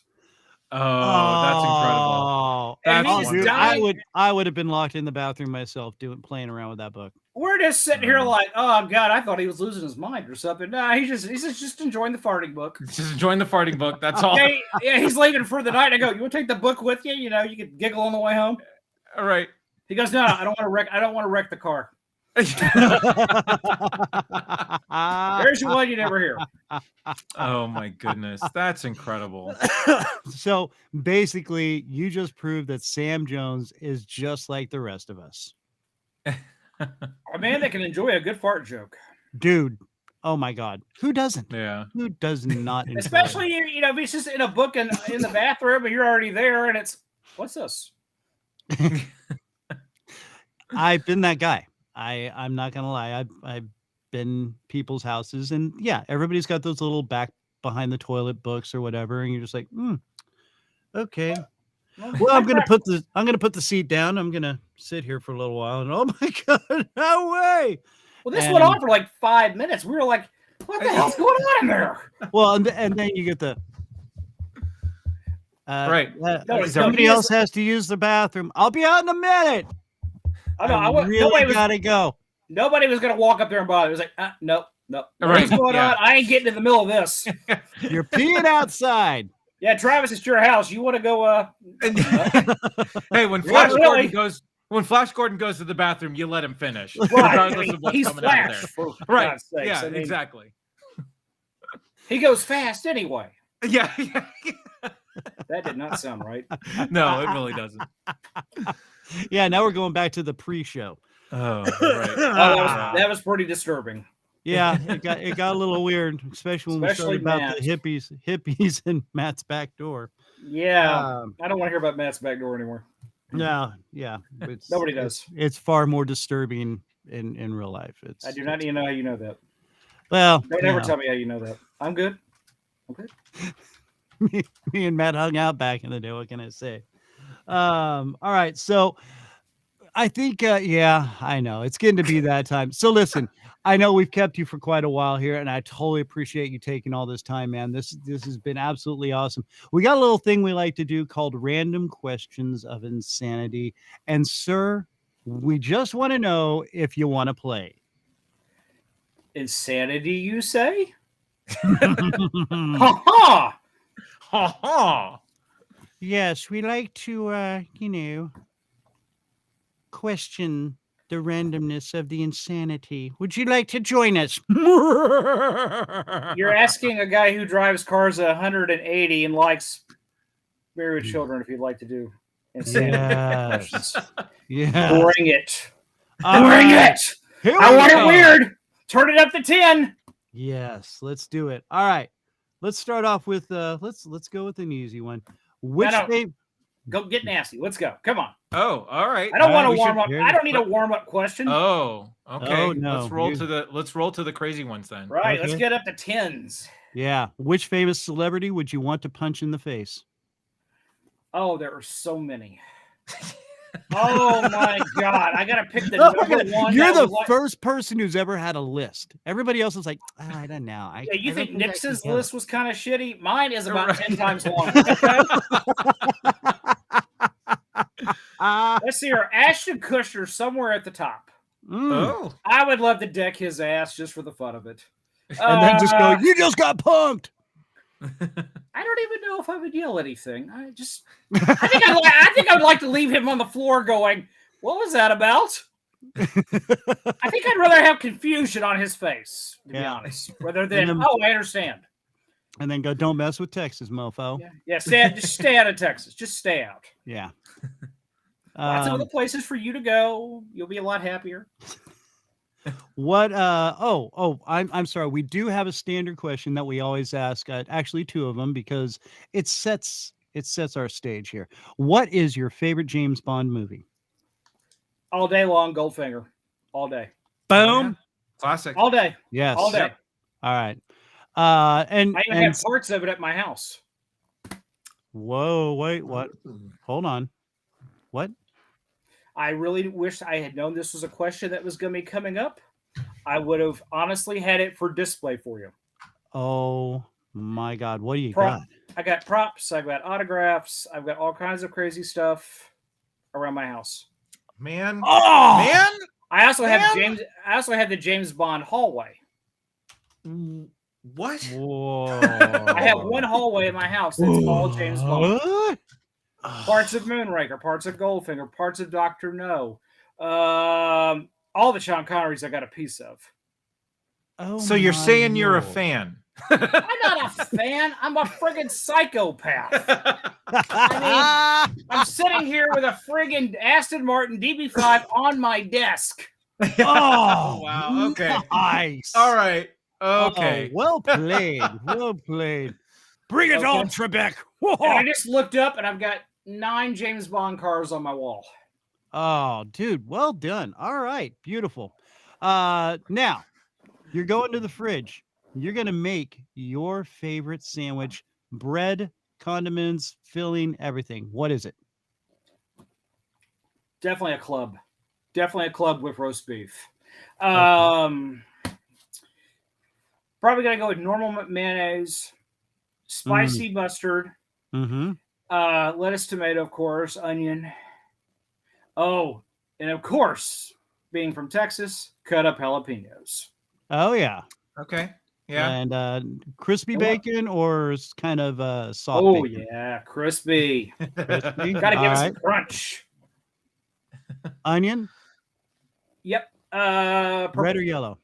Oh, that's incredible. I would have been locked in the bathroom myself playing around with that book. We're just sitting here like, oh God, I thought he was losing his mind or something. No, he's just enjoying the farting book. Just enjoying the farting book. That's all. Yeah, he's leaving for the night. I go, "You want to take the book with you? You could giggle on the way home." All right. He goes, "No, I don't want to wreck the car." There's your one you never hear. Oh my goodness, that's incredible. So basically, you just proved that Sam Jones is just like the rest of us. A man that can enjoy a good fart joke, dude. Oh my God, who doesn't? Yeah, who does not? Especially if it's just in a book in the bathroom and you're already there, and it's what's this? I've been that guy. I'm not gonna lie. I've been people's houses, and yeah, everybody's got those little back behind the toilet books or whatever, and you're just like, okay. Well, I'm gonna put the seat down. I'm gonna sit here for a little while, and oh my God, no way. Well, this went on for like 5 minutes. We were like, what the hell's going on in there? Well, and then you get the right. Somebody else has to use the bathroom. I'll be out in a minute. I really gotta go. Nobody was gonna walk up there and bother. It was like, nope. Right. What's going on? I ain't getting in the middle of this. You're peeing outside. Yeah, Travis, it's your house. You want to go? Hey, when Flash Gordon goes to the bathroom, you let him finish, regardless of what's coming out of there. Right? Yeah, exactly. He goes fast anyway. Yeah. That did not sound right. No, it really doesn't. Yeah, now we're going back to the pre-show. Oh, right. That was pretty disturbing. Yeah, it got a little weird, especially when we started about the hippies and Matt's back door. Yeah, I don't want to hear about Matt's back door anymore. No, yeah, nobody does. It's far more disturbing in real life. I do not even know how you know that. Well, don't ever tell me how you know that. I'm good. Okay. Me and Matt hung out back in the day. What can I say? All right, so I think, yeah, I know. It's getting to be that time. So listen, I know we've kept you for quite a while here, and I totally appreciate you taking all this time, man. This has been absolutely awesome. We got a little thing we like to do called Random Questions of Insanity. And sir, we just want to know if you want to play. Insanity, you say? Hmm. Ha ha! Ha ha! Yes, we like to, question the randomness of the insanity. Would you like to join us? You're asking a guy who drives cars 180 and likes married with children if you'd like to do insanity questions. Yeah. Bring it. All Bring right. it. Here I we want go. it weird. Turn it up to 10. Yes, let's do it. All right. Let's start off with let's go with an easy one. Which No. name? Go get nasty. Let's go. Come on. Oh, all right. I don't want we to warm should up. hear I it. don't need a warm up question. Oh, okay. Oh, no, Let's roll to the crazy ones then. Right. Let's Okay. get up to 10s. Yeah. Which famous celebrity would you want to punch in the face? Oh, there are so many. Oh my God. I gotta pick the number one. You're that the was like- first person who's ever had a list. Everybody else is like, I don't know. Yeah, you I think don't I can Nixon's get it." list was kind of shitty? Mine is about Right. 10 times long. Let's see here. Ashton Kutcher somewhere at the top. Oh. I would love to deck his ass just for the fun of it. And then just go, you just got punked. I don't even know if I would yell anything. I think I'd like to leave him on the floor going, what was that about? I think I'd rather have confusion on his face, to be honest, rather than, then- I understand. And then go, don't mess with Texas, mofo. Yeah, just stay out of Texas. Just stay out. Yeah. Lots of other places for you to go. You'll be a lot happier. What I'm sorry, we do have a standard question that we always ask, actually two of them, because it sets our stage here. What is your favorite James Bond movie? All day long, Goldfinger. All day. Boom. Classic. All day. Yes. All day. Yep. All right. And I even have parts of it at my house. whoa, wait, what? Hold on. What? I really wish I had known this was a question that was going to be coming up. I would have honestly had it for display for you. Oh my God. What do you Prop- got? I got props. I've got autographs. I've got all kinds of crazy stuff around my house. Man. Oh Man. I also have Man! the James Bond hallway. What? Whoa. I have one hallway in my house that's all James Bond. What? Parts of Moonraker, parts of Goldfinger, parts of Dr. No. All the Sean Connerys I got a piece of. Oh, So you're my saying you're a Lord. fan? I'm not a fan. I'm a friggin' psychopath. I'm sitting here with a friggin' Aston Martin DB5 on my desk. Oh, wow. Okay. Nice. All right. Okay. Oh, well played. Well played. Bring it Okay. on, Trebek. And I just looked up and I've got 9 James Bond cars on my wall. Oh, dude, well done. All right, beautiful. Now you're going to the fridge. You're gonna make your favorite sandwich: bread, condiments, filling, everything. What is it? Definitely a club. Definitely a club with roast beef. Probably gonna go with normal mayonnaise, spicy mustard, Mm-hmm. lettuce, tomato, of course, onion. Oh, and of course, being from Texas, cut up jalapenos. Oh yeah. Okay. Yeah. And crispy And what- bacon or kind of soft Oh bacon? yeah, crispy. Crispy. Got to give All it some right. crunch. Onion, Yep. Purple. red or yellow?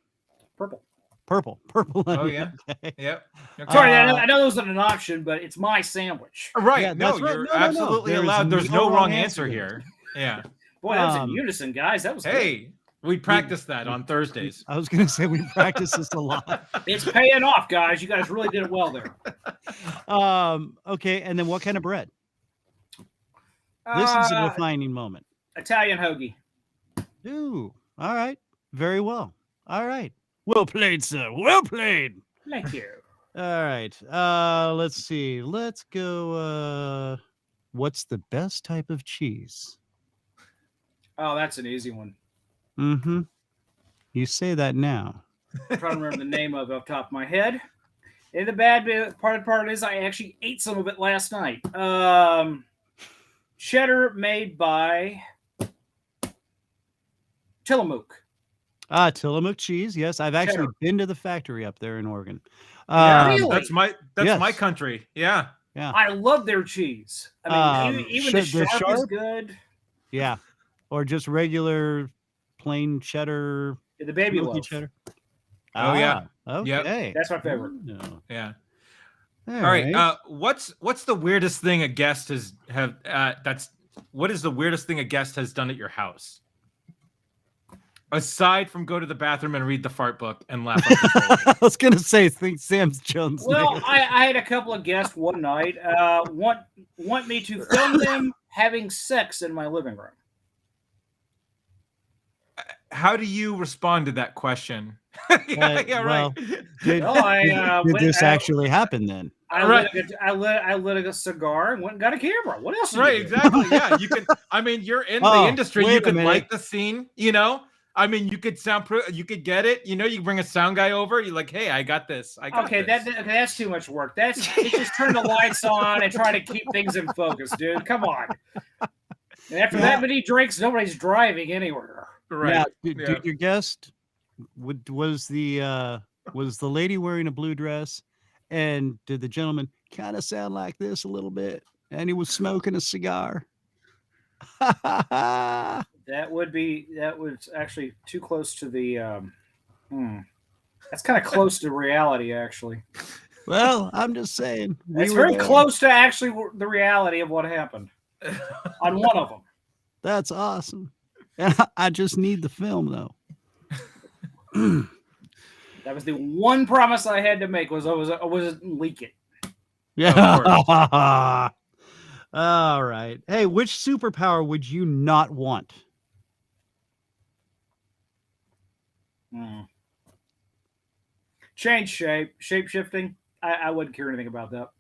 Purple. Purple. Purple. Oh, onion. yeah. Okay. Yep. Okay. Sorry, I know that wasn't an option, but it's my sandwich. Right. Yeah, no, that's right. you're No, no, no. absolutely There is allowed. There's no no wrong wrong answer answer here. here. Yeah. Boy, that was in Um, unison, guys. That was good. Hey, we practiced that on Thursdays. I was gonna say we practice this a lot. It's paying off, guys. You guys really did it well there. Okay, and then what kind of bread? This is a defining moment. Italian hoagie. Ooh, all right. Very well. All right. Well played, sir. Well played. Thank you. All right. Let's see. Let's go. What's the best type of cheese? Oh, that's an easy one. Mm-hmm. You say that now. I'm trying to remember the name of it off the top of my head. And the bad part is I actually ate some of it last night. Cheddar made by Tillamook. Tillamook cheese. Yes, I've actually been to the factory up there in Oregon. Yeah, Really? that's my country. Yeah. Yeah. I love their cheese. I mean, even the sharp is good. Yeah. Or just regular plain cheddar. The baby loaf. Cheddar. Oh yeah. Okay. Yep. That's my favorite. Yeah. All right. What's the weirdest thing a guest has what is the weirdest thing a guest has done at your house? Aside from go to the bathroom and read the fart book and laugh. I was gonna say, think Sam's Jones. Well, I had a couple of guests one night want me to film them having sex in my living room. How do you respond to that question? Yeah, right. Did this actually happen then? I lit a cigar and went and got a camera. What else? Right, exactly. Yeah, you can. I mean, you're in the industry. You can light the scene. You know. I mean, you could you could get it. You know, you bring a sound guy over. You're like, hey, I got this. That's too much work. It's just turn the lights on and try to keep things in focus, dude. Come on. And after that many drinks, nobody's driving anywhere. Right. Now, did your guest was the lady wearing a blue dress, and did the gentleman kind of sound like this a little bit? And he was smoking a cigar. That was actually too close to the that's kind of close to reality, actually. Well, I'm just saying. It's very close to actually the reality of what happened on one of them. That's awesome. I just need the film, though. That was the one promise I had to make, was I wasn't leak it. Yeah. All right. Hey, which superpower would you not want? Change shape shifting. I wouldn't care anything about that.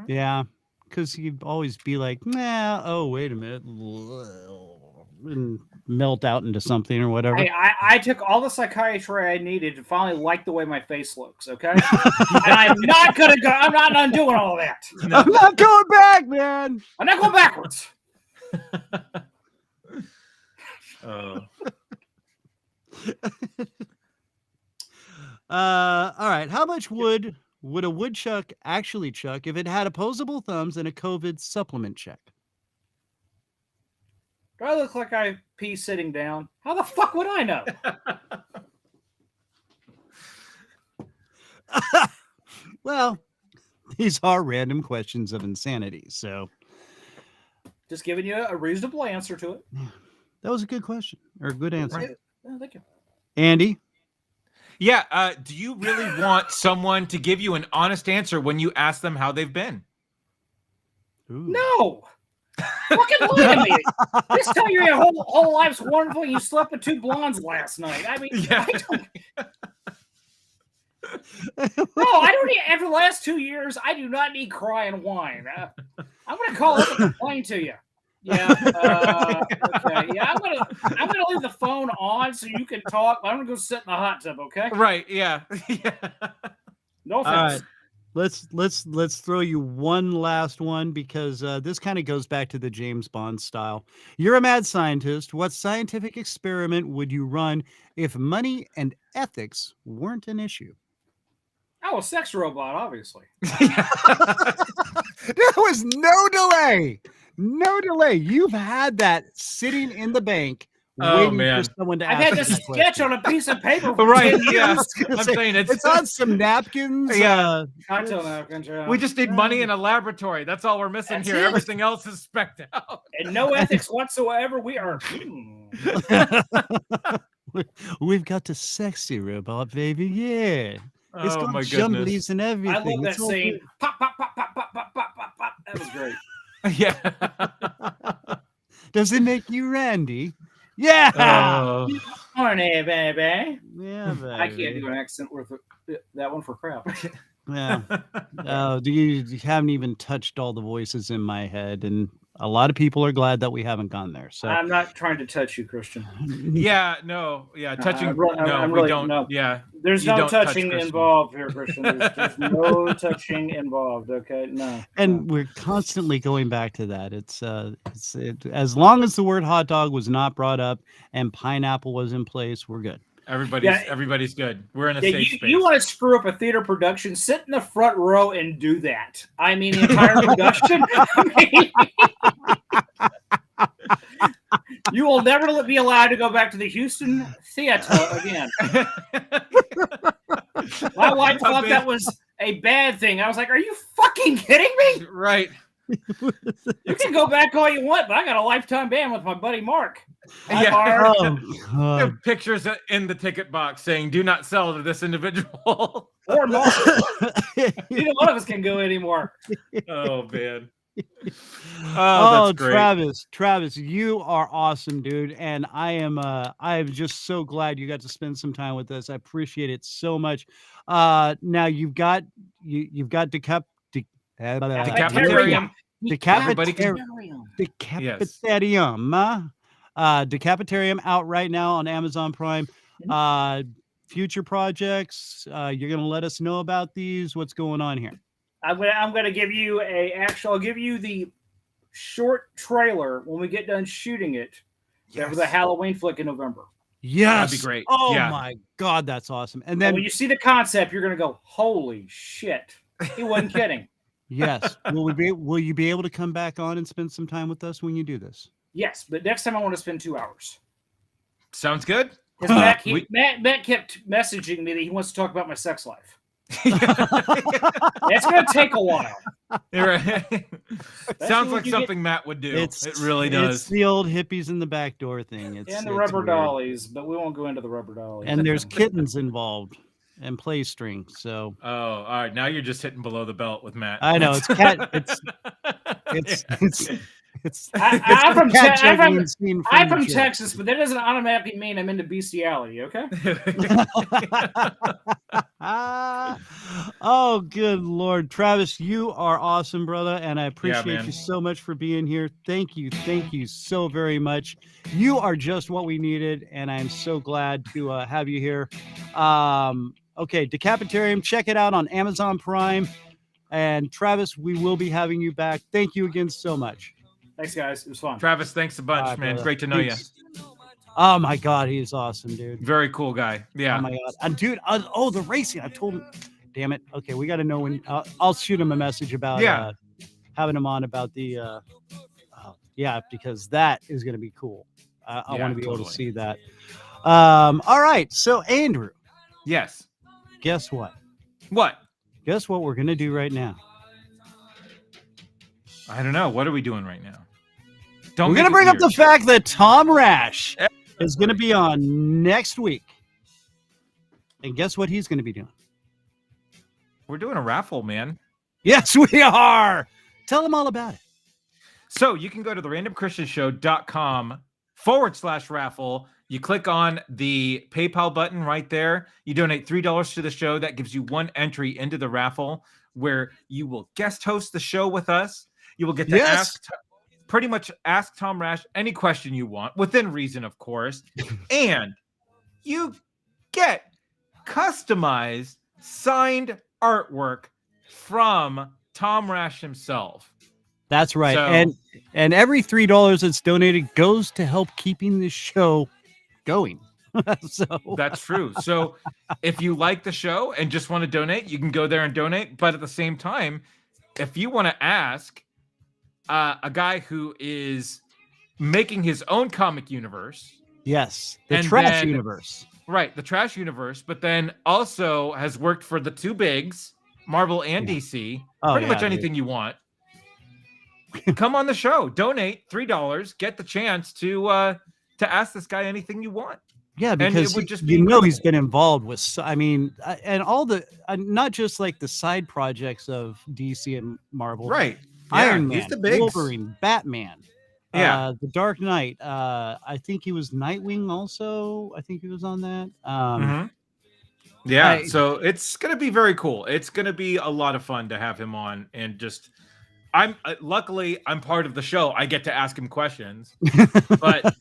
Yeah, because you'd always be like, nah, oh, wait a minute. And melt out into something or whatever. Hey, I took all the psychiatry I needed to finally like the way my face looks, okay? And I'm not gonna go. I'm not undoing all of that. No. I'm not going back, man. I'm not going backwards. All right. How much wood would a woodchuck actually chuck if it had opposable thumbs and a COVID supplement check? Do I look like I pee sitting down? How the fuck would I know? Well, these are random questions of insanity, so just giving you a reasonable answer to it. That was a good question, or a good answer. Right. Oh, thank you. Andy? Yeah, do you really want someone to give you an honest answer when you ask them how they've been? Ooh. No. Fucking look at me. Just tell you your whole life's wonderful. You slept with 2 blondes last night. I mean, yeah. I don't need, after the last 2 years, I do not need cry and whine. I'm going to call up and complain to you. Yeah. Okay. Yeah, I'm gonna leave the phone on so you can talk. I'm gonna go sit in the hot tub. Okay. Right. Yeah. No offense. All right. Let's throw you one last one, because this kind of goes back to the James Bond style. You're a mad scientist. What scientific experiment would you run if money and ethics weren't an issue? Oh, a sex robot, obviously. There was no delay. No delay. You've had that sitting in the bank. Oh man! For someone to I've ask had this sketch on a piece of paper. For right? 10 Yeah, years. I'm saying it's on some napkins. Yeah, cocktail napkins. Yeah. We just need money in a laboratory. That's all we're missing. That's here. It. Everything else is specced out, and no ethics whatsoever. We are. We've got the sexy robot, baby. Yeah. It's got my jumblies goodness. and everything. I love that scene. Pop, pop, pop, pop, pop, pop, pop, pop, pop. That was great. Yeah. Does it make you Randy? Yeah. Morning, baby. Yeah, baby. I can't do an accent worth that one for crap. Yeah. You haven't even touched all the voices in my head, and A lot of people are glad that we haven't gone there. So I'm not trying to touch you, Christian. Yeah, no, yeah, touching. I'm no, we really, don't. no. Yeah, There's you no don't touch touching Christian. involved here, Christian. There's no touching involved. Okay, no. and we're constantly going back to that. As long as the word hot dog was not brought up and pineapple was in place, we're good. Everybody's good. We're in a safe space. You want to screw up a theater production? Sit in the front row and do that. I mean, the entire production. You will never be allowed to go back to the Houston theater again. My wife thought that was a bad thing. I was like, "Are you fucking kidding me?" Right. You can go back all you want, but I got a lifetime ban with my buddy Mark. Yeah. Pictures in the ticket box saying "Do not sell to this individual" or Mark. Neither one of us can go anymore. Oh man. That's great. Travis, you are awesome, dude, and I am just so glad you got to spend some time with us. I appreciate it so much. Now you've got Decapitarium. Decapitarium out right now on Amazon Prime. Future projects, you're gonna let us know about these. What's going on here? I'm gonna give you I'll give you the short trailer when we get done shooting it. Yes. For the Halloween flick in November. Yes, that'd be great. Oh my God, that's awesome. And then when you see the concept, you're gonna go, "Holy shit!" He wasn't kidding. Yes. Will you be able to come back on and spend some time with us when you do this? Yes, but next time I want to spend 2 hours. Sounds good. Because Matt kept messaging me that he wants to talk about my sex life. It's going to take a while. Right. Sounds like something Matt would do. It really does. It's the old hippies in the back door thing. And the rubber dollies, but we won't go into the rubber dollies. And there's kittens involved and play strings. So all right, now you're just hitting below the belt with Matt. I know it's cat. I'm from Texas, but that doesn't automatically mean I'm into bestiality. Okay. Oh, good Lord, Travis, you are awesome, brother, and I appreciate you so much for being here. Thank you so very much. You are just what we needed, and I'm so glad to have you here. Okay, Decapitarium, check it out on Amazon Prime. And Travis, we will be having you back. Thank you again so much. Thanks, guys. It was fun. Travis, thanks a bunch, man. Brother. Great to know you. Oh my God, he's awesome, dude. Very cool guy. Yeah. Oh my God, and dude. The racing. I told him. Damn it. Okay, we got to know when. I'll shoot him a message about having him on about the. Because that is going to be cool. I want to be able to see that. All right. So Andrew. Yes. Guess what? What? Guess what we're going to do right now? I don't know. What are we doing right now? We're going to bring up the fact that Tom Rash is going to be on next week. And guess what he's going to be doing? We're doing a raffle, man. Yes, we are. Tell them all about it. So you can go to therandomchristianshow.com/raffle. You click on the PayPal button right there. You donate $3 to the show. That gives you one entry into the raffle where you will guest host the show with us. You will get to pretty much ask Tom Rash any question you want, within reason, of course. And you get customized, signed artwork from Tom Rash himself. That's right. And every $3 that's donated goes to help keeping the show going. So that's true. So if you like the show and just want to donate, you can go there and donate. But at the same time, if you want to ask a guy who is making his own comic universe. Yes. The trash universe. Right. The trash universe. But then also has worked for the two bigs, Marvel and DC. Pretty much anything you want. Come on the show. Donate $3. Get the chance to ask this guy anything you want. Yeah, because he's been involved with, and all the, not just like the side projects of DC and Marvel. Right. Iron Man, Wolverine, Batman, The Dark Knight. I think he was Nightwing also. I think he was on that. So it's going to be very cool. It's going to be a lot of fun to have him on and just I'm luckily I'm part of the show. I get to ask him questions. But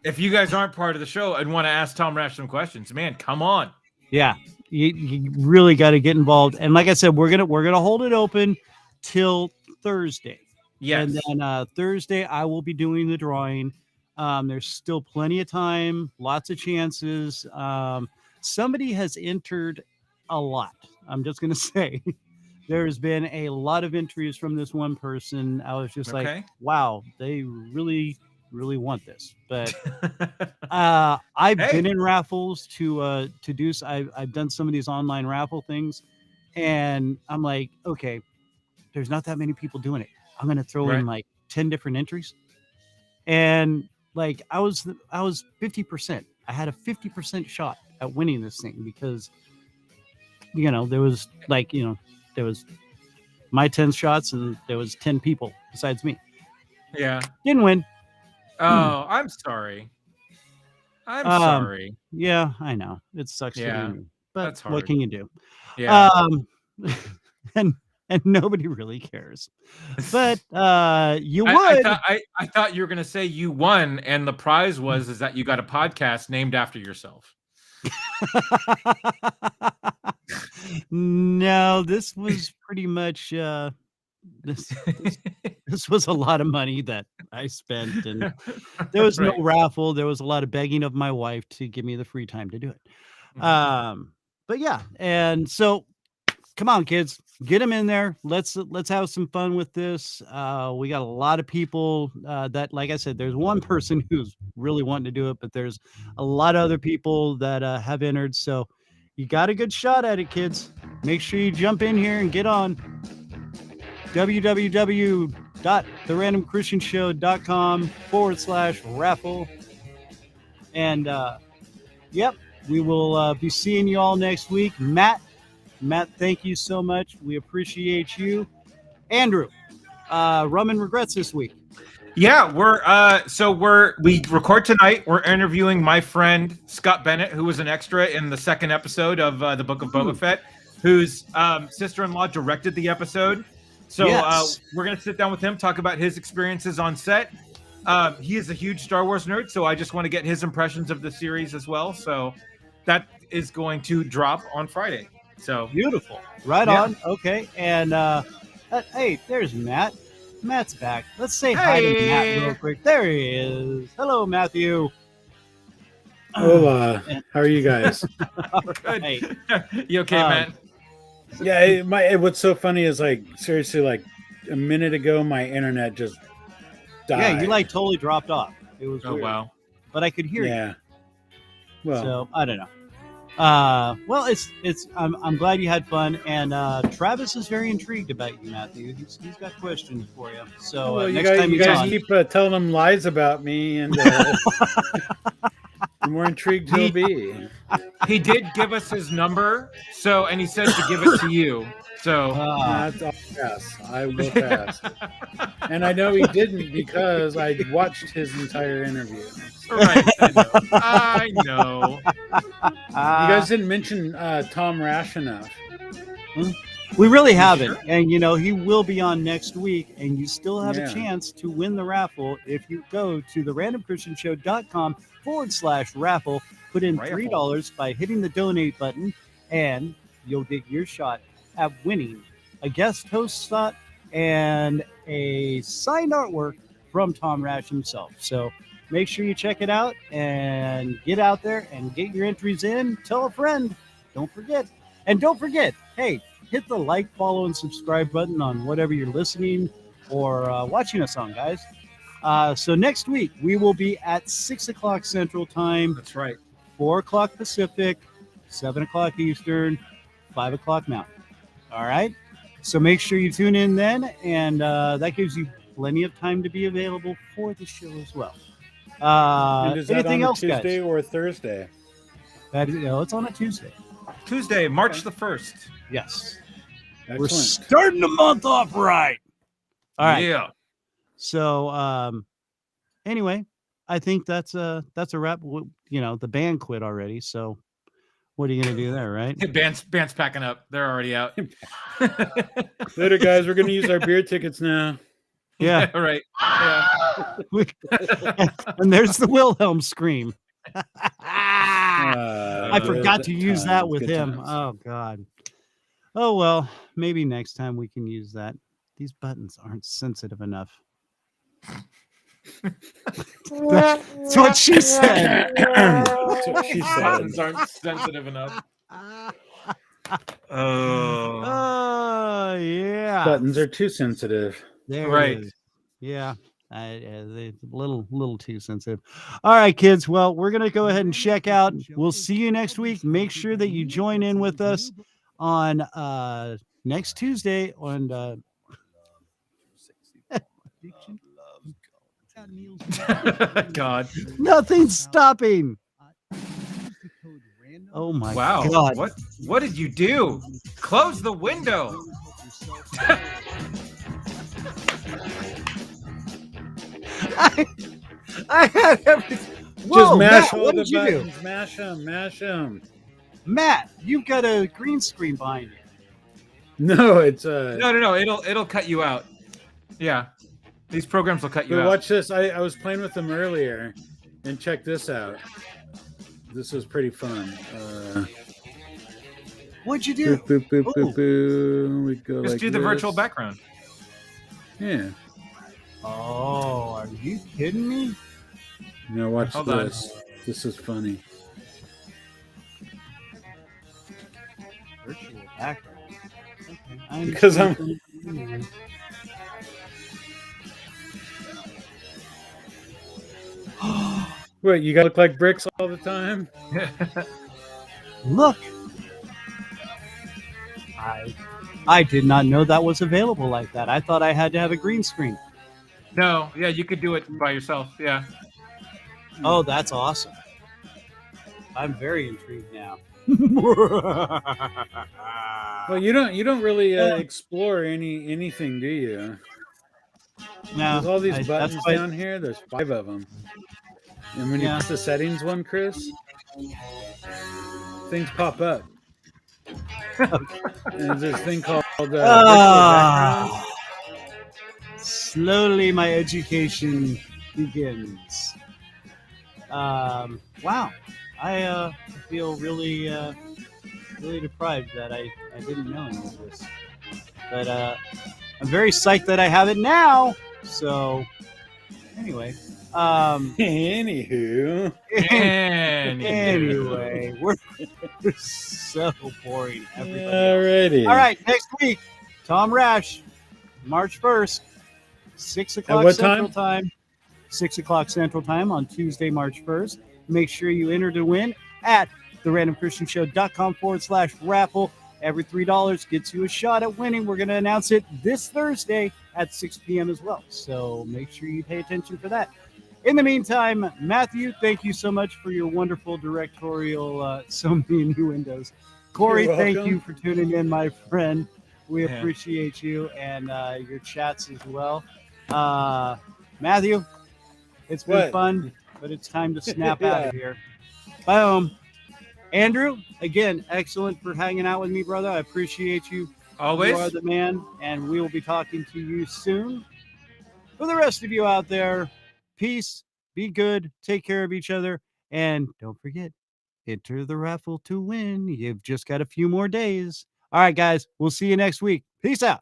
if you guys aren't part of the show and want to ask Tom Rash some questions, man, come on. Yeah, you really got to get involved. And like I said, we're gonna hold it open till Thursday. Yes. And then Thursday I will be doing the drawing. There's still plenty of time, lots of chances. Somebody has entered a lot. I'm just gonna say there's been a lot of entries from this one person. I was just like, Okay. wow, they really want this. But I've Hey. been in raffles to do. I've done some of these online raffle things, and I'm like, okay, there's not that many people doing it. I'm gonna throw in like 10 different entries, and like I was 50%. I had a 50% shot at winning this thing because there was there was my 10 shots and there was 10 people besides me. Yeah. Didn't win. Oh, I'm sorry. I'm sorry. Yeah, I know. It sucks to be me. But that's hard. what can you do? Yeah. And nobody really cares. But you would. I thought you were gonna say you won, and the prize is that you got a podcast named after yourself. No, this was pretty much this was a lot of money that I spent, and there was no raffle. There was a lot of begging of my wife to give me the free time to do it. But yeah, and so come on, kids, get them in there. Let's have some fun with this. We got a lot of people that, like I said, there's one person who's really wanting to do it, but there's a lot of other people that have entered. So you got a good shot at it, kids. Make sure you jump in here and get on www.therandomchristianshow.com/raffle. And yep, we will be seeing you all next week. Matt, thank you so much. We appreciate you. Andrew, rum and regrets this week. Yeah, we record tonight. We're interviewing my friend Scott Bennett, who was an extra in the second episode of the Book of Boba Fett, whose sister-in-law directed the episode. So we're gonna sit down with him, talk about his experiences on set. He is a huge Star Wars nerd, so I just want to get his impressions of the series as well. So that is going to drop on Friday. So beautiful, right on. Okay, and hey, there's Matt. Matt's back. Let's say hi to Matt real quick. There he is. Hello, Matthew. Hola. How are you guys? Right. You okay, Matt? Yeah. What's so funny is seriously, a minute ago, my internet just died. Yeah, you totally dropped off. It was weird. Wow. But I could hear you. Yeah. Well, so I don't know. Well, I'm glad you had fun, and Travis is very intrigued about you, Matthew. He's got questions for you. So next time you guys keep telling him lies about me, and the more intrigued he'll be. He did give us his number, and he said to give it to you. So that's all. Yes, I will pass. And I know he didn't because I watched his entire interview. Right, I know. You guys didn't mention Tom Rash enough. We really haven't. Sure? And, he will be on next week, and you still have a chance to win the raffle if you go to therandomchristianshow.com/raffle, put in $3 by hitting the donate button, and you'll get your shot at winning a guest host slot and a signed artwork from Tom Rash himself. So make sure you check it out and get out there and get your entries in. Tell a friend. Don't forget. And don't forget, hey, hit the like, follow, and subscribe button on whatever you're listening or watching us on, guys. So next week, we will be at 6 o'clock Central Time. That's right. 4 o'clock Pacific, 7 o'clock Eastern, 5 o'clock Mountain. All right? So make sure you tune in then, and that gives you plenty of time to be available for the show as well. And is anything that on else, Tuesday guys? Or Thursday? It's on a Tuesday. Tuesday, March the 1st. Yes. Excellent. We're starting the month off right. All right. Yeah. So anyway, I think that's a wrap. The band quit already, so What are you gonna do there, right? Band's packing up. They're already out. Later, guys. We're gonna use our beer tickets now. Yeah. Right. Yeah. And there's the Wilhelm scream. I forgot to use that with him. Times. Oh God. Oh well, maybe next time we can use that. These buttons aren't sensitive enough. That's what she said. That's what she said. Buttons aren't sensitive enough. Oh, yeah. Buttons are too sensitive. There right. it is. Yeah. It's a little too sensitive. All right, kids. Well, we're gonna go ahead and check out. We'll see you next week. Make sure that you join in with us on next Tuesday on God. Nothing's stopping. Oh my Wow. God. What did you do? Close the window. I had everything. Just mash Matt, all what the did you do? buttons. Mash them. Matt, you've got a green screen behind you. No, it's No. It'll cut you out. Yeah. These programs will cut you But out. watch this. I was playing with them earlier, and check this out. This was pretty fun. What'd you do? Boop, boop, boop, boop, boop. We go Just like do the this. virtual background. Yeah. Oh, are you kidding me? Now watch Hold on. this. This is funny. Virtual background. Okay. Because I'm- What, you gotta look like bricks all the time? Look. I did not know that was available like that. I thought I had to have a green screen. No, yeah, you could do it by yourself. Yeah. Oh, that's awesome. I'm very intrigued now. Well, you don't really explore anything, do you? No, There's all these that's buttons why- down here. There's 5 of them. And when you Yeah. press the settings one, Chris, things pop up. And there's this thing called virtual background. Slowly, my education begins. Wow, I feel really deprived that I didn't know any of this, but I'm very psyched that I have it now. So, anyway, Anywho, anyway, we're so boring. Everybody. alrighty. All right, next week, Tom Rash, March 1st, 6 o'clock what Central Time. 6 o'clock Central Time on Tuesday, March 1st. Make sure you enter to win at therandomchristianshow.com/raffle. Every $3 gets you a shot at winning. We're going to announce it this Thursday at 6 p.m. as well. So make sure you pay attention for that. In the meantime, Matthew, thank you so much for your wonderful directorial, so many innuendos. Corey, You're thank welcome. you for tuning in, my friend. We Yeah. appreciate you and your chats as well. Matthew, it's been What? fun, but it's time to snap out Yeah. of here. Boom. Andrew, again, excellent for hanging out with me, brother. I appreciate you. Always. You are the man, and we will be talking to you soon. For the rest of you out there, peace, be good, take care of each other, and don't forget, enter the raffle to win. You've just got a few more days. All right, guys, we'll see you next week. Peace out.